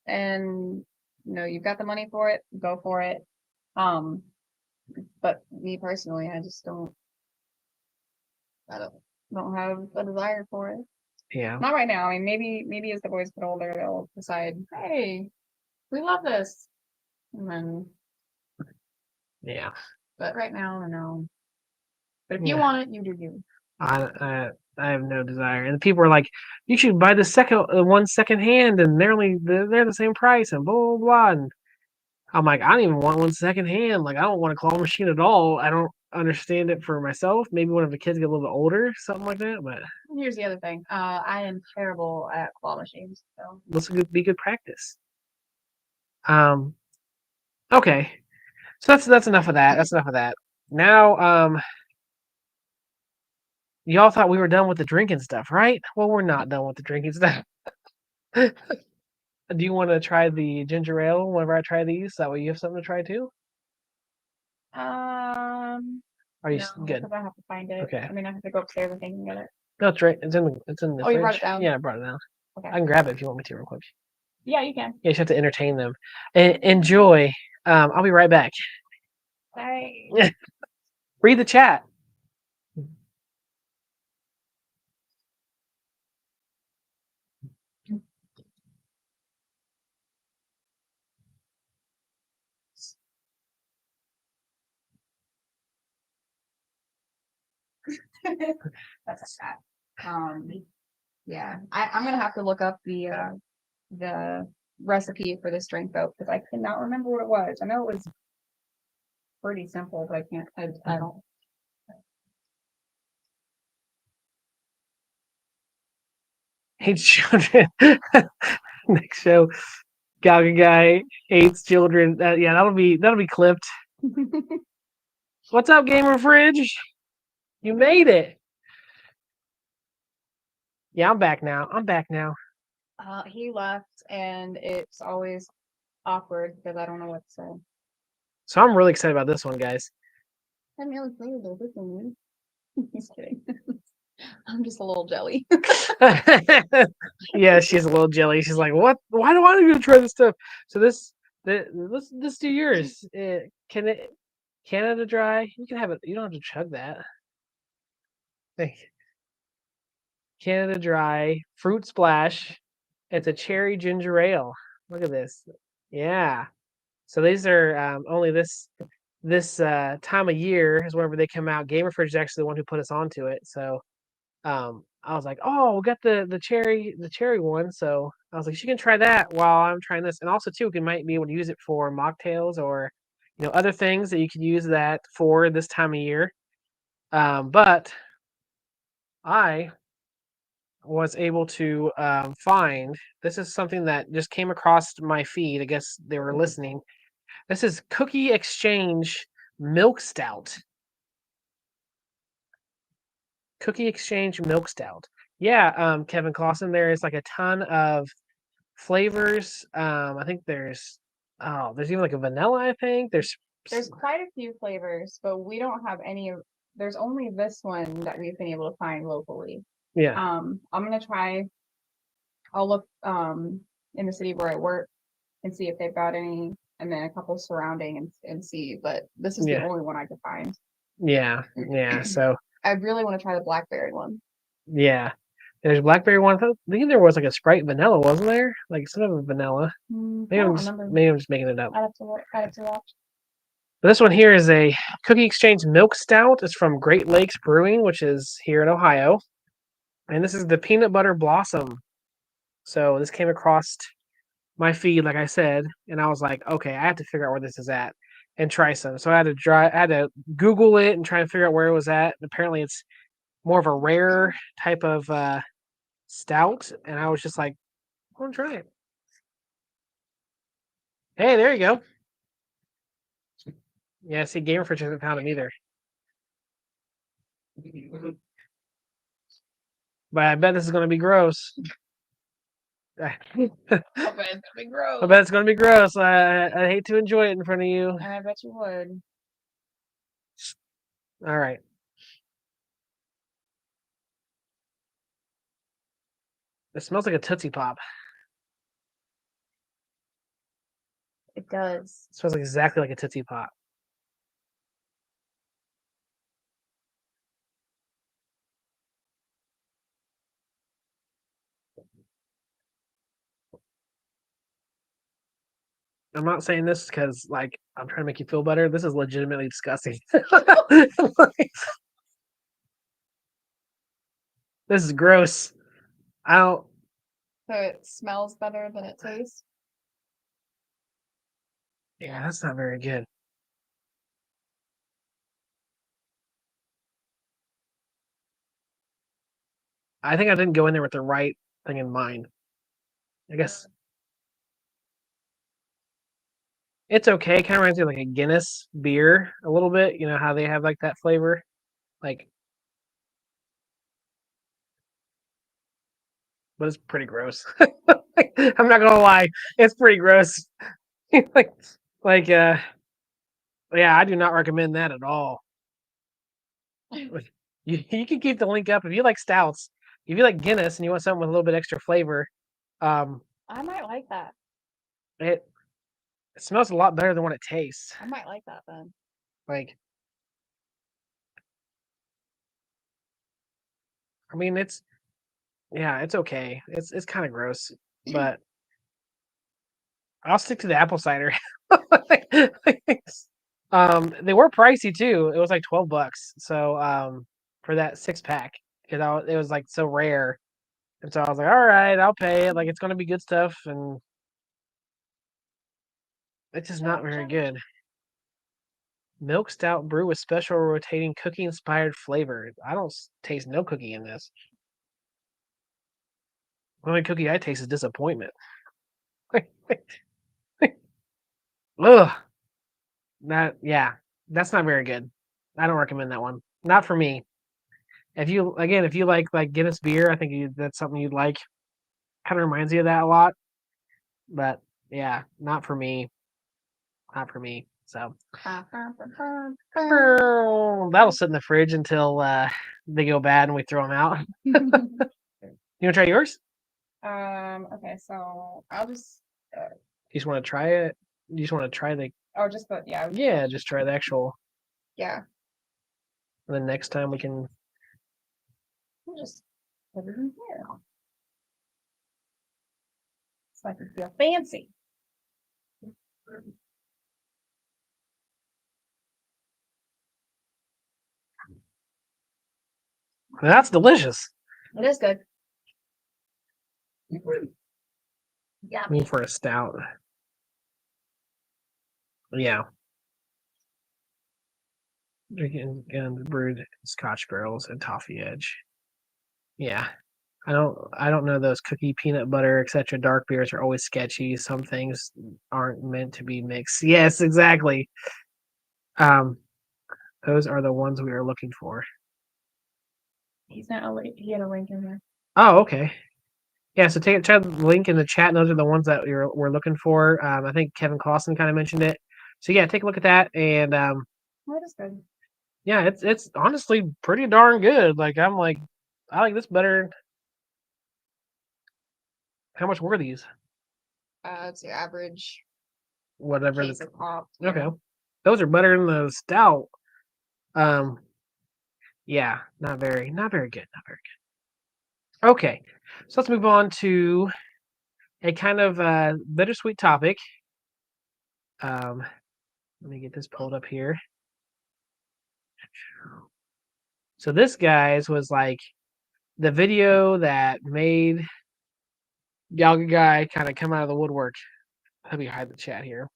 and you've got the money for it, go for it. But me personally, I just I don't have a desire for it. Yeah. Not right now. I mean, maybe as the boys get older, they'll decide, hey, we love this, and then. Yeah. But right now, no. But if you want it, you do you. I have no desire. And people are like, you should buy the one second hand, and they're the same price, and blah blah blah. And I'm like, I don't even want one second hand. Like, I don't want a claw machine at all. I don't understand it for myself. Maybe when the kids get a little bit older, something like that. But Here's the other thing. I am terrible at claw machines, so this would be good practice. Okay. So that's enough of that. That's enough of that. Now, y'all thought we were done with the drinking stuff, right? Well, we're not done with the drinking stuff. Do you want to try the ginger ale whenever I try these? That way you have something to try too? Are you no, good? because I have to find it. Okay. I mean, I have to go upstairs and think and get it. No, it's right. It's in the Oh, fridge. you brought it down? Yeah, I brought it down. Okay. I can grab it if you want me to real quick. Yeah, you can. Yeah, you just have to entertain them. Enjoy. I'll be right back. Bye. Read the chat. That's a chat. Yeah, I'm gonna have to look up the recipe for this drink though, because I cannot remember what it was. I know it was pretty simple, but I can't. I don't. Hates children. Next show, Gaga guy hates children. Yeah, that'll be clipped. What's up, Gamer Fridge? You made it. Yeah, I'm back now. He left, and it's always awkward because I don't know what to say. So I'm really excited about this one, guys. I'm really excited about this one. He's kidding. I'm just a little jelly. Yeah, she's a little jelly. She's like, "What? Why do I need to try this stuff?" So let's do yours. Canada Dry? You can have it. You don't have to chug that. Thank you. Canada Dry Fruit Splash. It's a cherry ginger ale. Look at this. Yeah. So these are only this this time of year is whenever they come out. Gamer Fridge is actually the one who put us onto it. So I was like, oh, we got the cherry one. So I was like, you can try that while I'm trying this. And also too, we might be able to use it for mocktails or other things that you could use that for this time of year. But I was able to find this is something that just came across my feed. I guess they were listening. This is Cookie Exchange Milk Stout. Cookie Exchange Milk Stout. Yeah, Kevin Clausen, there is like a ton of flavors. I think there's even like a vanilla, I think. There's quite a few flavors, but we don't have any of there's only this one that we've been able to find locally. Yeah. I'm gonna try I'll look in the city where I work and see if they've got any, and then a couple surrounding and see, but this is the only one I could find. Yeah. So I really want to try the blackberry one. Yeah. There's blackberry one. I think there was like a Sprite vanilla, wasn't there? Like sort of a vanilla. Maybe I'm just making it up. I'd have to watch. But this one here is a Cookie Exchange Milk Stout. It's from Great Lakes Brewing, which is here in Ohio. And this is the Peanut Butter Blossom. So this came across my feed, like I said, and I was like, okay, I have to figure out where this is at and try some. So I had to Google it and try and figure out where it was at. And apparently it's more of a rare type of stout, and I was just like, I want to try it. Hey, there you go. Yeah, see, Gamer Fridge hasn't found him either. But I bet this is going to be gross. I bet it's gonna be gross. I bet it's going to be gross. I hate to enjoy it in front of you. I bet you would. All right. It smells like a Tootsie Pop. It does. It smells exactly like a Tootsie Pop. I'm not saying this because, like, I'm trying to make you feel better. This is legitimately disgusting. This is gross. I don't. So it smells better than it tastes. Yeah, that's not very good. I think I didn't go in there with the right thing in mind. I guess it's okay. Kind of reminds me of like a Guinness beer a little bit. You know how they have like that flavor, like, but it's pretty gross. I'm not gonna lie, it's pretty gross. like, yeah, I do not recommend that at all. You can keep the link up if you like stouts. If you like Guinness and you want something with a little bit extra flavor, I might like that. It smells a lot better than what it tastes. I might like that then. Like, I mean, it's okay. It's kind of gross, but I'll stick to the apple cider. They were pricey too. It was like $12. So for that 6-pack, because it was like so rare, and so I was like, all right, I'll pay it. Like it's gonna be good stuff, and it's just not very good. Milk stout brew with special rotating cookie inspired flavor. I don't taste no cookie in this. The only cookie I taste is disappointment. Ugh. That's not very good. I don't recommend that one. Not for me. If you like Guinness beer, I think that's something you'd like. Kind of reminds you of that a lot. But yeah, not for me. Not for me. So that'll sit in the fridge until they go bad and we throw them out. You want to try yours? Okay, so I'll just. You just want to try it? You just want to try the. Oh, just the yeah. Yeah, just try the actual. Yeah. And then next time we can. We'll just put it in here. So I can feel fancy. That's delicious. It is good. Yeah. I mean, for a stout. Yeah. Drinking again brewed Scotch barrels and toffee edge. Yeah. I don't know, those cookie, peanut butter, etc. dark beers are always sketchy. Some things aren't meant to be mixed. Yes, exactly. Um, those are the ones we are looking for. He's not a link. He had a link in there. Oh, okay. Yeah, so check the link in the chat, and those are the ones that we're looking for. I think Kevin Clausen kind of mentioned it. So yeah, take a look at that, and That is good. yeah, it's honestly pretty darn good. Like I like this better. How much were these? It's your average Whatever case of pop. okay, those are better than the stout. Yeah, not very good, not very good. Okay, so let's move on to a kind of bittersweet topic. Let me get this pulled up here. So this, guys, was like the video that made Galga Guy kind of come out of the woodwork. Let me hide the chat here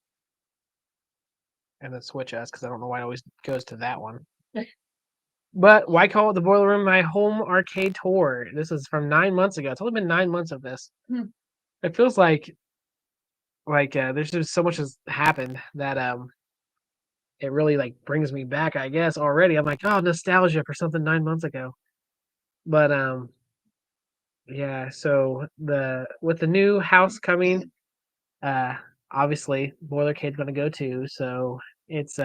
and then switch us because I don't know why it always goes to that one. But why call it the Boiler Room my home arcade tour? This is from 9 months ago. It's only been 9 months of this. It feels like there's just so much has happened that it really like brings me back, I guess, already. I'm like, oh, nostalgia for something 9 months ago. But yeah, so with the new house coming, obviously Boilercade's gonna go too, so it's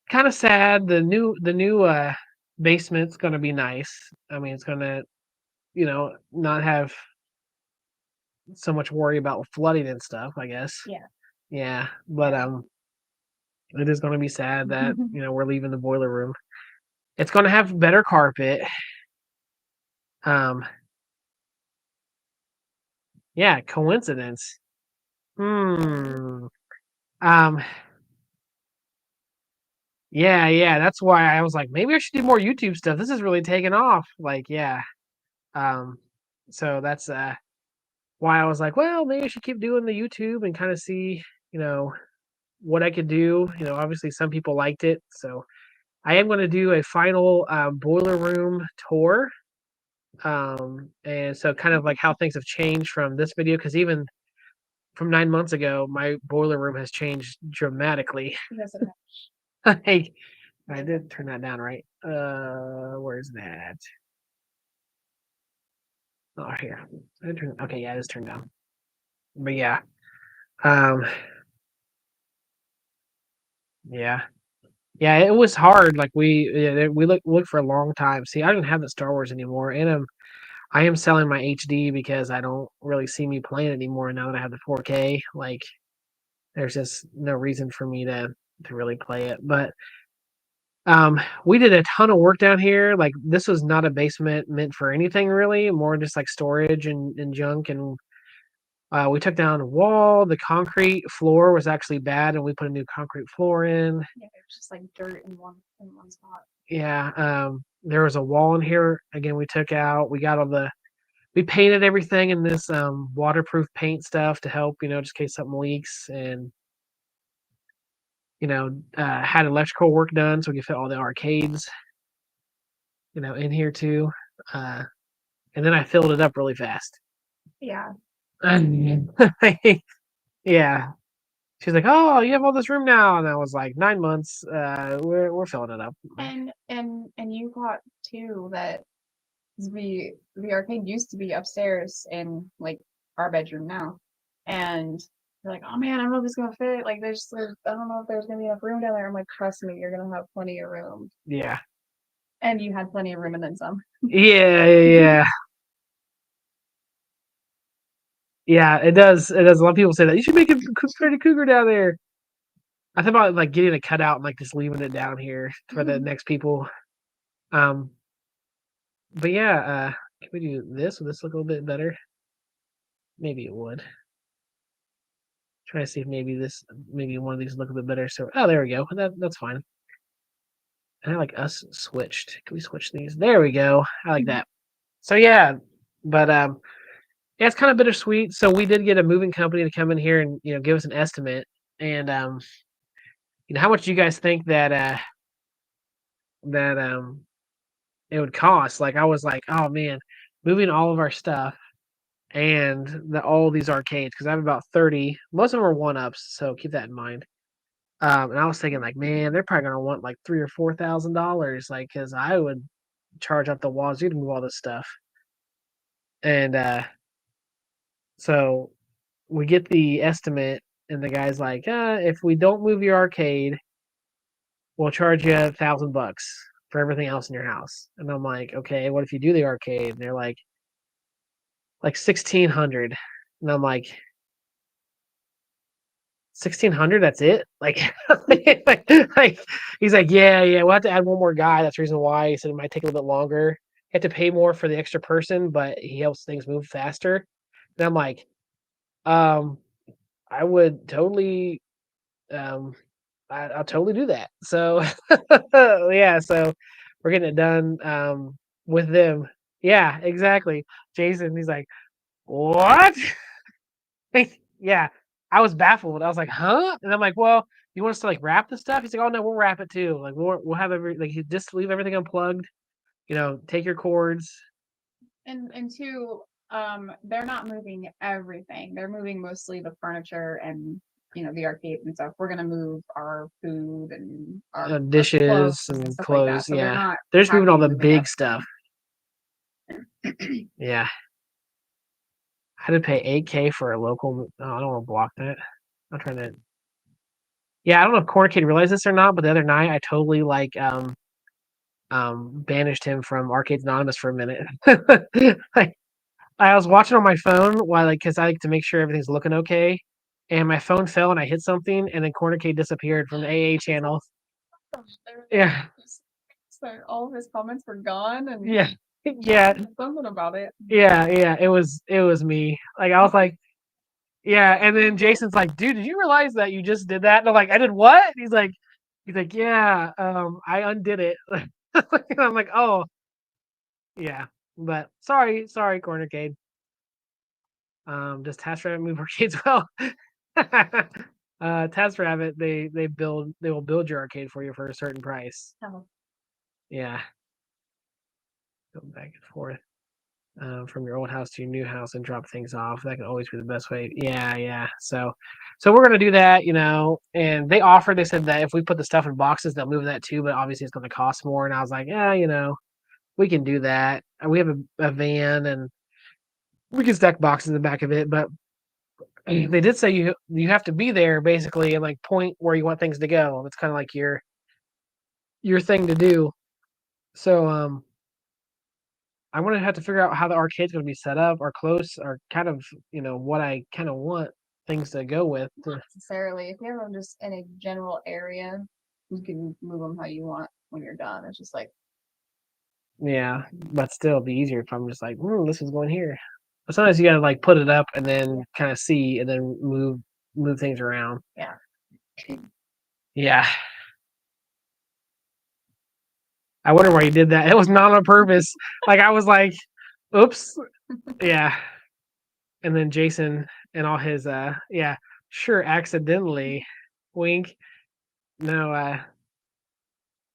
kind of sad. The new basement's gonna be nice. I mean, it's gonna, not have so much worry about flooding and stuff, I guess. Yeah. Yeah, but it is gonna be sad that we're leaving the boiler room. It's gonna have better carpet. Um, yeah, coincidence. Hmm. Um, yeah, that's why I was like, maybe I should do more YouTube stuff. This is really taking off. Like, yeah. Um, so that's why I was like, well, maybe I should keep doing the YouTube and kind of see, what I could do. Obviously some people liked it, so I am going to do a final boiler room tour. And so kind of like how things have changed from this video, because even from 9 months ago, my boiler room has changed dramatically. Hey, I did turn that down, right? Where's that? Oh, here. Okay, yeah, it is turned down. But yeah, um, yeah, it was hard. Like we looked for a long time. See, I don't have the Star Wars anymore, and I am selling my HD because I don't really see me playing it anymore now that I have the 4K. Like, there's just no reason for me to really play it. But we did a ton of work down here. Like, this was not a basement meant for anything really, more just like storage and junk. And we took down a wall. The concrete floor was actually bad, and we put a new concrete floor in. Yeah, it was just like dirt in one spot. Yeah, there was a wall in here. Again, we took out. We painted everything in this waterproof paint stuff to help, just in case something leaks, and had electrical work done so we could fit all the arcades, in here too. And then I filled it up really fast. Yeah. Yeah. She's like, "Oh, you have all this room now," and I was like, "9 months. We're filling it up." And you thought too that the arcade used to be upstairs in like our bedroom now, and you're like, oh man, I don't know if it's gonna fit. Like, I don't know if there's gonna be enough room down there. I'm like, trust me, you're gonna have plenty of room. Yeah. And you had plenty of room and then some. Yeah. Yeah, it does. It does. A lot of people say that you should make a Freddy Cougar down there. I thought about like getting a cutout and like just leaving it down here for the next people. Um, but yeah, can we do this? Would this look a little bit better? Maybe it would. Try to see if maybe one of these look a bit better. So, oh, there we go. That's fine. And I like us switched. Can we switch these? There we go. I like that. So yeah, but yeah, it's kind of bittersweet. So we did get a moving company to come in here and give us an estimate. And how much do you guys think that it would cost? Like I was like, oh man, moving all of our stuff and all these arcades because I have about 30. Most of them are one ups, so keep that in mind. And I was thinking like, man, they're probably gonna want like $3,000 or $4,000, like because I would charge up the wazoo to move all this stuff. And so we get the estimate, and the guy's like, if we don't move your arcade, we'll charge you $1,000 for everything else in your house. And I'm like, okay, what if you do the arcade? And they're like 1,600, and I'm like, 1,600, that's it? Like, like he's like, yeah, we'll have to add one more guy. That's the reason why. He said it might take a little bit longer. You have to pay more for the extra person, but he helps things move faster. And I'm like, I would totally, I'll totally do that. So, yeah, so we're getting it done with them. Yeah, exactly. Jason, he's like, what? Yeah, I was baffled. I was like, huh? And I'm like, well, you want us to like wrap the stuff? He's like, oh no, we'll wrap it too. Like we'll have just leave everything unplugged. Take your cords. And two, they're not moving everything. They're moving mostly the furniture and the arcade and stuff. We're gonna move our food and our dishes and and stuff like that. clothes. So they're Yeah, not they're just moving all the moving big stuff. Yeah. I had to pay $8K for a local. Oh, I don't want to block that. I'm trying to. Yeah, I don't know if Corner Kid realized this or not, but the other night I totally banished him from Arcades Anonymous for a minute. Like, I was watching on my phone while because I like to make sure everything's looking okay, and my phone fell and I hit something, and then Corner Kid disappeared from the AA channel. Yeah. So all of his comments were gone, and yeah, yeah, something about it. yeah. It was me. Like I was like, yeah, and then Jason's like, dude, did you realize that you just did that? And I'm like, I did what? And he's like, yeah, I undid it. And I'm like, oh, yeah, but sorry, Cornercade. Does Task Rabbit move arcades well? Task Rabbit, they will build your arcade for you for a certain price. Oh. Yeah. Go back and forth. From your old house to your new house and drop things off. That can always be the best way. Yeah. So we're gonna do that, and they said that if we put the stuff in boxes, they'll move that too, but obviously it's gonna cost more. And I was like, yeah, we can do that. We have a van and we can stack boxes in the back of it, but they did say you have to be there basically and like point where you want things to go. It's kind of like your thing to do. So I'm gonna have to figure out how the arcade's gonna be set up or close or kind of what I kind of want things to go with. Not necessarily. If you have them just in a general area, you can move them how you want when you're done. It's just like yeah, but still it'd be easier if I'm just like, this is going here. But sometimes you gotta like put it up and then kind of see and then move things around. Yeah. Yeah. I wonder why you did that. It was not on purpose. Like I was like, oops. Yeah. And then Jason and all his sure, accidentally. Wink. No,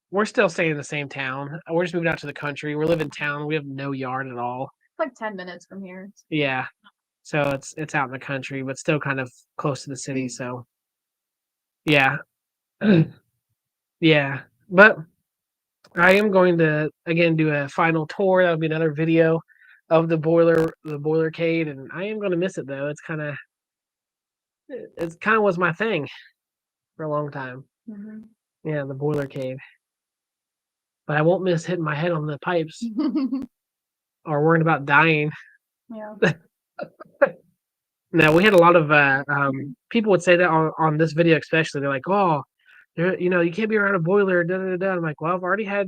we're still staying in the same town. We're just moving out to the country. We live in town. We have no yard at all. It's like 10 minutes from here. Yeah. So it's out in the country, but still kind of close to the city. So yeah. Yeah. But I am going to again do a final tour. That'll be another video of the Boilercade, and I am going to miss it though. It's kind of was my thing for a long time. Mm-hmm. Yeah, the Boilercade. But I won't miss hitting my head on the pipes or worrying about dying. Yeah. No, we had a lot of people would say that on this video especially. They're like, oh, you can't be around a boiler. Da, da, da. I'm like, well, I've already had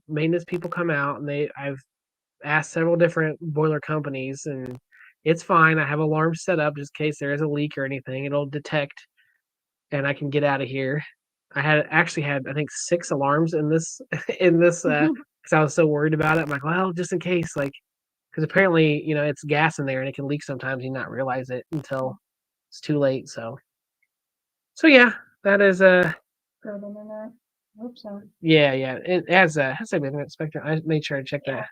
maintenance people come out, and I've asked several different boiler companies, and it's fine. I have alarms set up just in case there is a leak or anything. It'll detect, and I can get out of here. I actually had I think 6 alarms in this because I was so worried about it. I'm like, well, just in case, like, because apparently it's gas in there and it can leak sometimes. You not realize it until it's too late. So yeah, that is Good internet. I hope so. yeah, it has a internet Spectrum. I made sure to check that.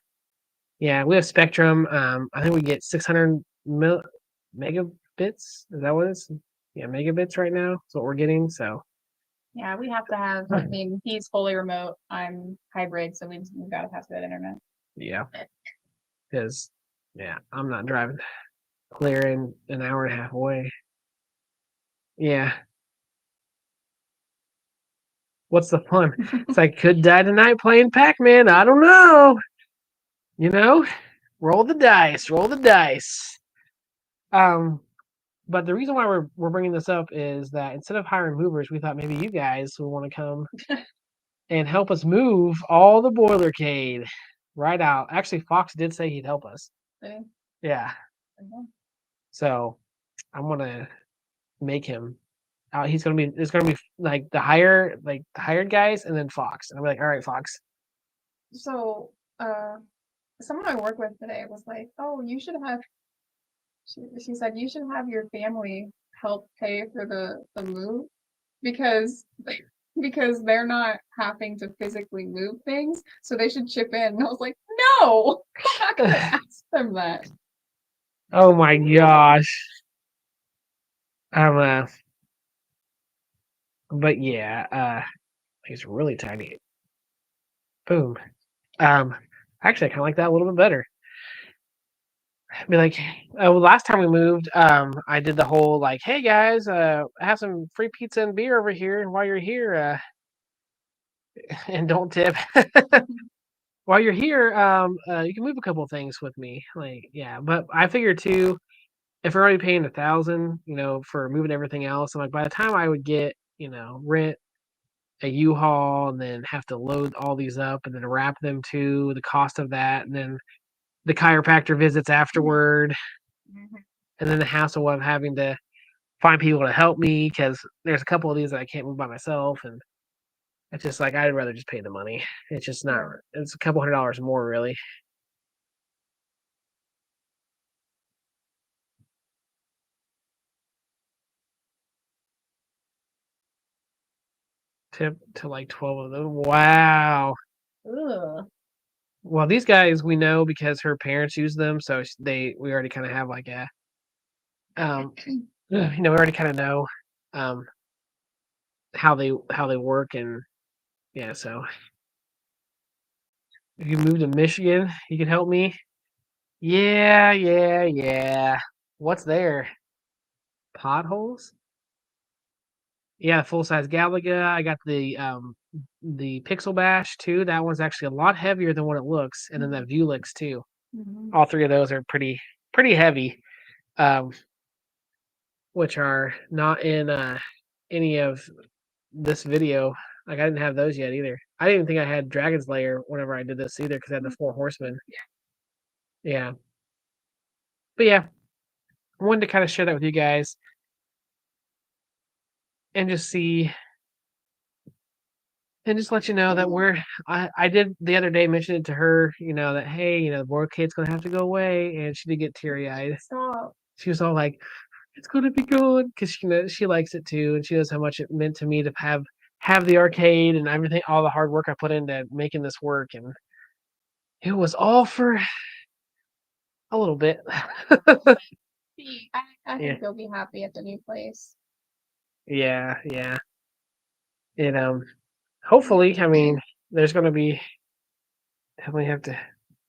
Yeah, we have Spectrum. I think we get 600 megabits. Is that what it's? Yeah, megabits right now. That's what we're getting. So Yeah, we have to have. I mean, he's fully remote. I'm hybrid, so we've got to have good internet. yeah, because I'm not driving clear in an hour and a half away. Yeah. What's the fun? It's like could die tonight playing Pac-Man. I don't know. Roll the dice. Roll the dice. But the reason why we're bringing this up is that instead of hiring movers, we thought maybe you guys would want to come and help us move all the Boilercade right out. Actually, Fox did say he'd help us. Really? Yeah. Okay. So I'm gonna make him. It's gonna be like the hired guys, and then Fox. And I'm like, all right, Fox. So, someone I work with today was like, "Oh, you should have." She said you should have your family help pay for the move because because they're not having to physically move things, so they should chip in. And I was like, "No, I'm not gonna ask them that." Oh my gosh. But yeah, he's really tiny. Boom. Actually, I kind of like that a little bit better. Be like, well, last time we moved, I did the whole like, hey guys, I have some free pizza and beer over here, and while you're here, and don't tip. While you're here, you can move a couple of things with me. Like, yeah, but I figure too, if we're already paying 1,000, for moving everything else, I'm like, by the time I would get, rent a U-Haul and then have to load all these up and then wrap them too, the cost of that, and then the chiropractor visits afterward, Mhm. and then the hassle of having to find people to help me because there's a couple of these that I can't move by myself, and it's just like I'd rather just pay the money. It's just not. Yeah. It's a couple $100 more, really. Tip to like 12 of them. Wow. Ugh. Well, these guys we know because her parents use them, so we already kind of have like a we already kind of know um how they work, and yeah. So if you move to Michigan, you can help me. Yeah. What's there? Potholes? Yeah, full size Galaga. I got the Pixel Bash too. That one's actually a lot heavier than what it looks, and then that Vulix too. Mhm. All three of those are pretty heavy, um, which are not in any of this video. Like I didn't have those yet either. I didn't even think I had Dragon's Lair whenever I did this either because I had the Four Horsemen. Yeah, but yeah, I wanted to kind of share that with you guys and just see and just let you know that I did the other day mention it to her, that hey, the Boilercade's gonna have to go away, and she did get teary eyed. Stop. She was all like, "It's gonna be good," because she likes it too, and she knows how much it meant to me to have the arcade and everything, all the hard work I put into making this work, and it was all for a little bit. I Yeah, think you'll be happy at the new place. yeah. And hopefully, I mean, there's gonna be definitely have to.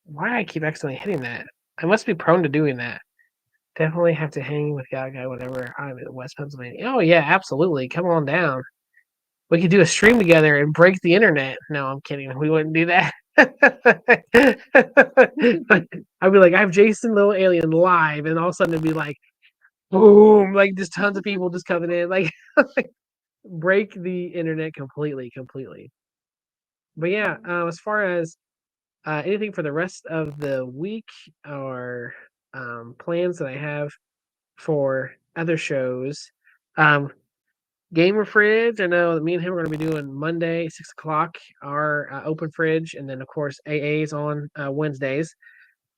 Why I keep accidentally hitting that? I must be prone to doing that. Definitely have to hang with Gaga whenever I'm in West Pennsylvania. Oh yeah, absolutely. Come on down. We could do a stream together and break the internet. No, I'm kidding. We wouldn't do that. I'd be like, I have Jason Little Alien live, and all of a sudden it'd be like, boom, like just tons of people just coming in, like break the internet completely. But yeah, as far as anything for the rest of the week or plans that I have for other shows, um, Gamer Fridge. I know that me and him are going to be doing Monday, 6 o'clock, our open fridge. And then, of course, AA's on Wednesdays.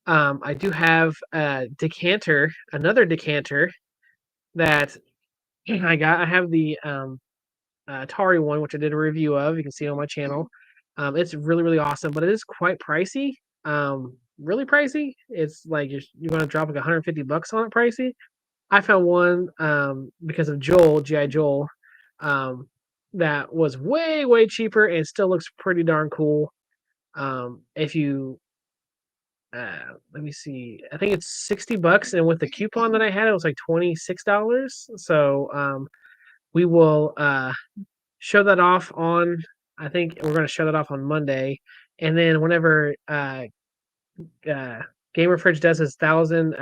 I do have a decanter, another decanter that I got. I have the Atari one, which I did a review of. You can see it on my channel. It's really, really awesome, but it is quite pricey. Really pricey. It's like you're going to drop like $150 on it pricey. I found one because of Joel, G.I. Joel, that was way, way cheaper and still looks pretty darn cool. If you let me see, I think it's $60, and with the coupon that I had, it was like $26. So we will show that off on. I think we're going to show that off on Monday, and then whenever Gamer Fridge does his 1,000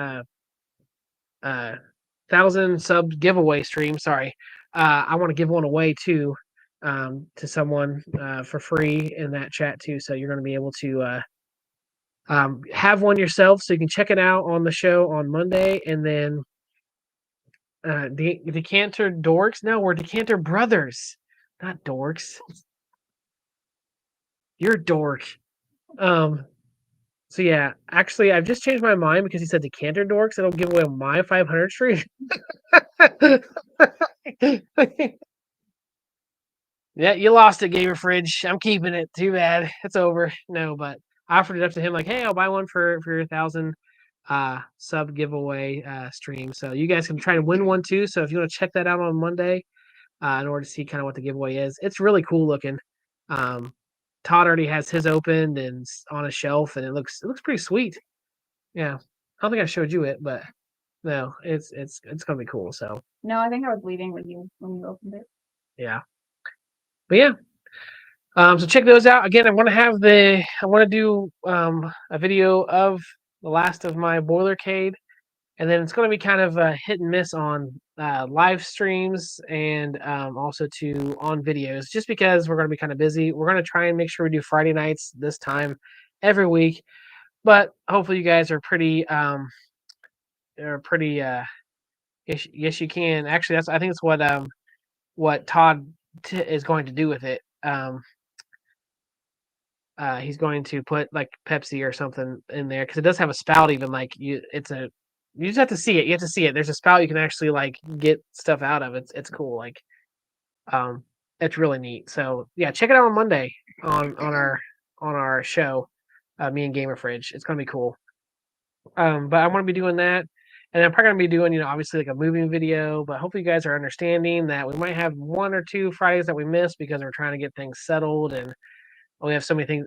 sub giveaway stream. Sorry, I want to give one away too to someone for free in that chat too. So you're going to be able to have one yourself, so you can check it out on the show on Monday, and then the Decanter Dorks. No, we're Decanter Brothers, not dorks. You're a dork. So yeah, actually, I've just changed my mind because he said Decanter Dorks. It'll give away my 500 stream. Yeah, you lost it, Gamer Fridge. I'm keeping it. Too bad. It's over. No, but I offered it up to him like, hey, I'll buy one for your 1,000 sub giveaway stream. So you guys can try to win one too. So if you want to check that out on Monday, in order to see kind of what the giveaway is, it's really cool looking. Todd already has his opened and on a shelf, and it looks pretty sweet. Yeah, I don't think I showed you it, but no, it's gonna be cool. So No, I think I was leaving with you when you opened it. yeah, but yeah. So check those out. Again, I want to do a video of the last of my Boilercade, and then it's going to be kind of a hit and miss on live streams and also on videos, just because we're going to be kind of busy. We're going to try and make sure we do Friday nights this time every week, but hopefully you guys are pretty yes, you can. Actually, I think it's what Todd is going to do with it. He's going to put like Pepsi or something in there because it does have a spout. Even like you just have to see it. You have to see it. There's a spout you can actually like get stuff out of. It's cool. Like, it's really neat. So yeah, check it out on Monday on our show. Me and Gamer Fridge. It's gonna be cool. But I want to be doing that, and I'm probably gonna be doing obviously like a moving video. But hopefully you guys are understanding that we might have 1 or 2 Fridays that we miss because we're trying to get things settled, and we have so many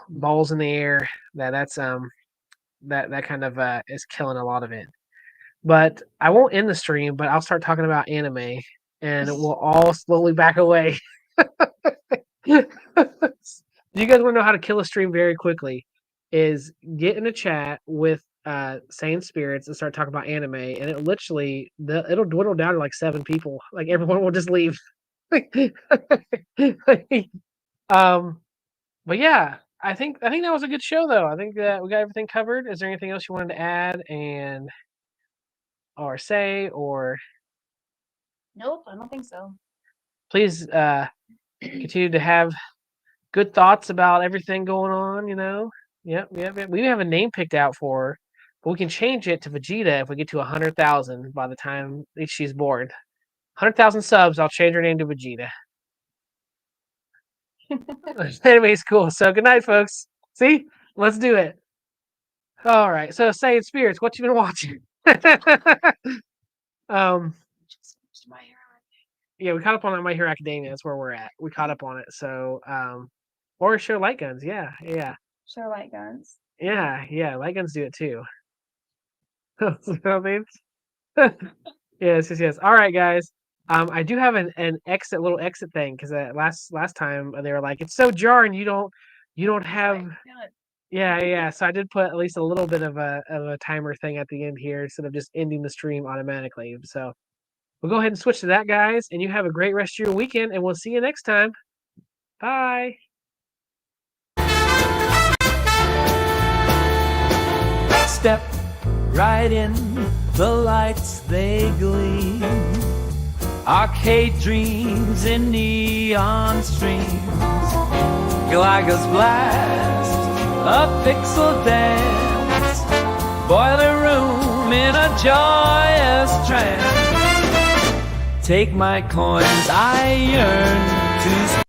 balls in the air that kind of is killing a lot of it. But I won't end the stream, but I'll start talking about anime, and it will all slowly back away. You guys want to know how to kill a stream very quickly? Is get in a chat with Sane Spirits and start talking about anime, and it literally it'll dwindle down to like 7 people. Like everyone will just leave. But yeah, I think that was a good show though. I think that we got everything covered. Is there anything else you wanted to add or say, or Nope, I don't think so. please continue to have good thoughts about everything going on, Yep. We have a name picked out for her, but we can change it to Vegeta if we get to 100,000 by the time she's born. 100,000 subs, I'll change her name to Vegeta. Anyways, cool. So good night, folks. See? Let's do it. All right. So Saiyan Spirits, what you been watching? Yeah, we caught up on My Hero Academia. That's where we're at. We caught up on it. So or show Light Guns. Yeah. Show Light Guns. Yeah. Light Guns do it too. Yes. All right, guys. I do have an little exit thing because last time they were like, it's so jarring. You don't have. Yeah. So I did put at least a little bit of a timer thing at the end here instead of just ending the stream automatically. So we'll go ahead and switch to that, guys. And you have a great rest of your weekend, and we'll see you next time. Bye. Step right in, the lights they gleam. Arcade dreams in neon streams, Galagas blast, a pixel dance, boiler room in a joyous trance. Take my coins, I yearn to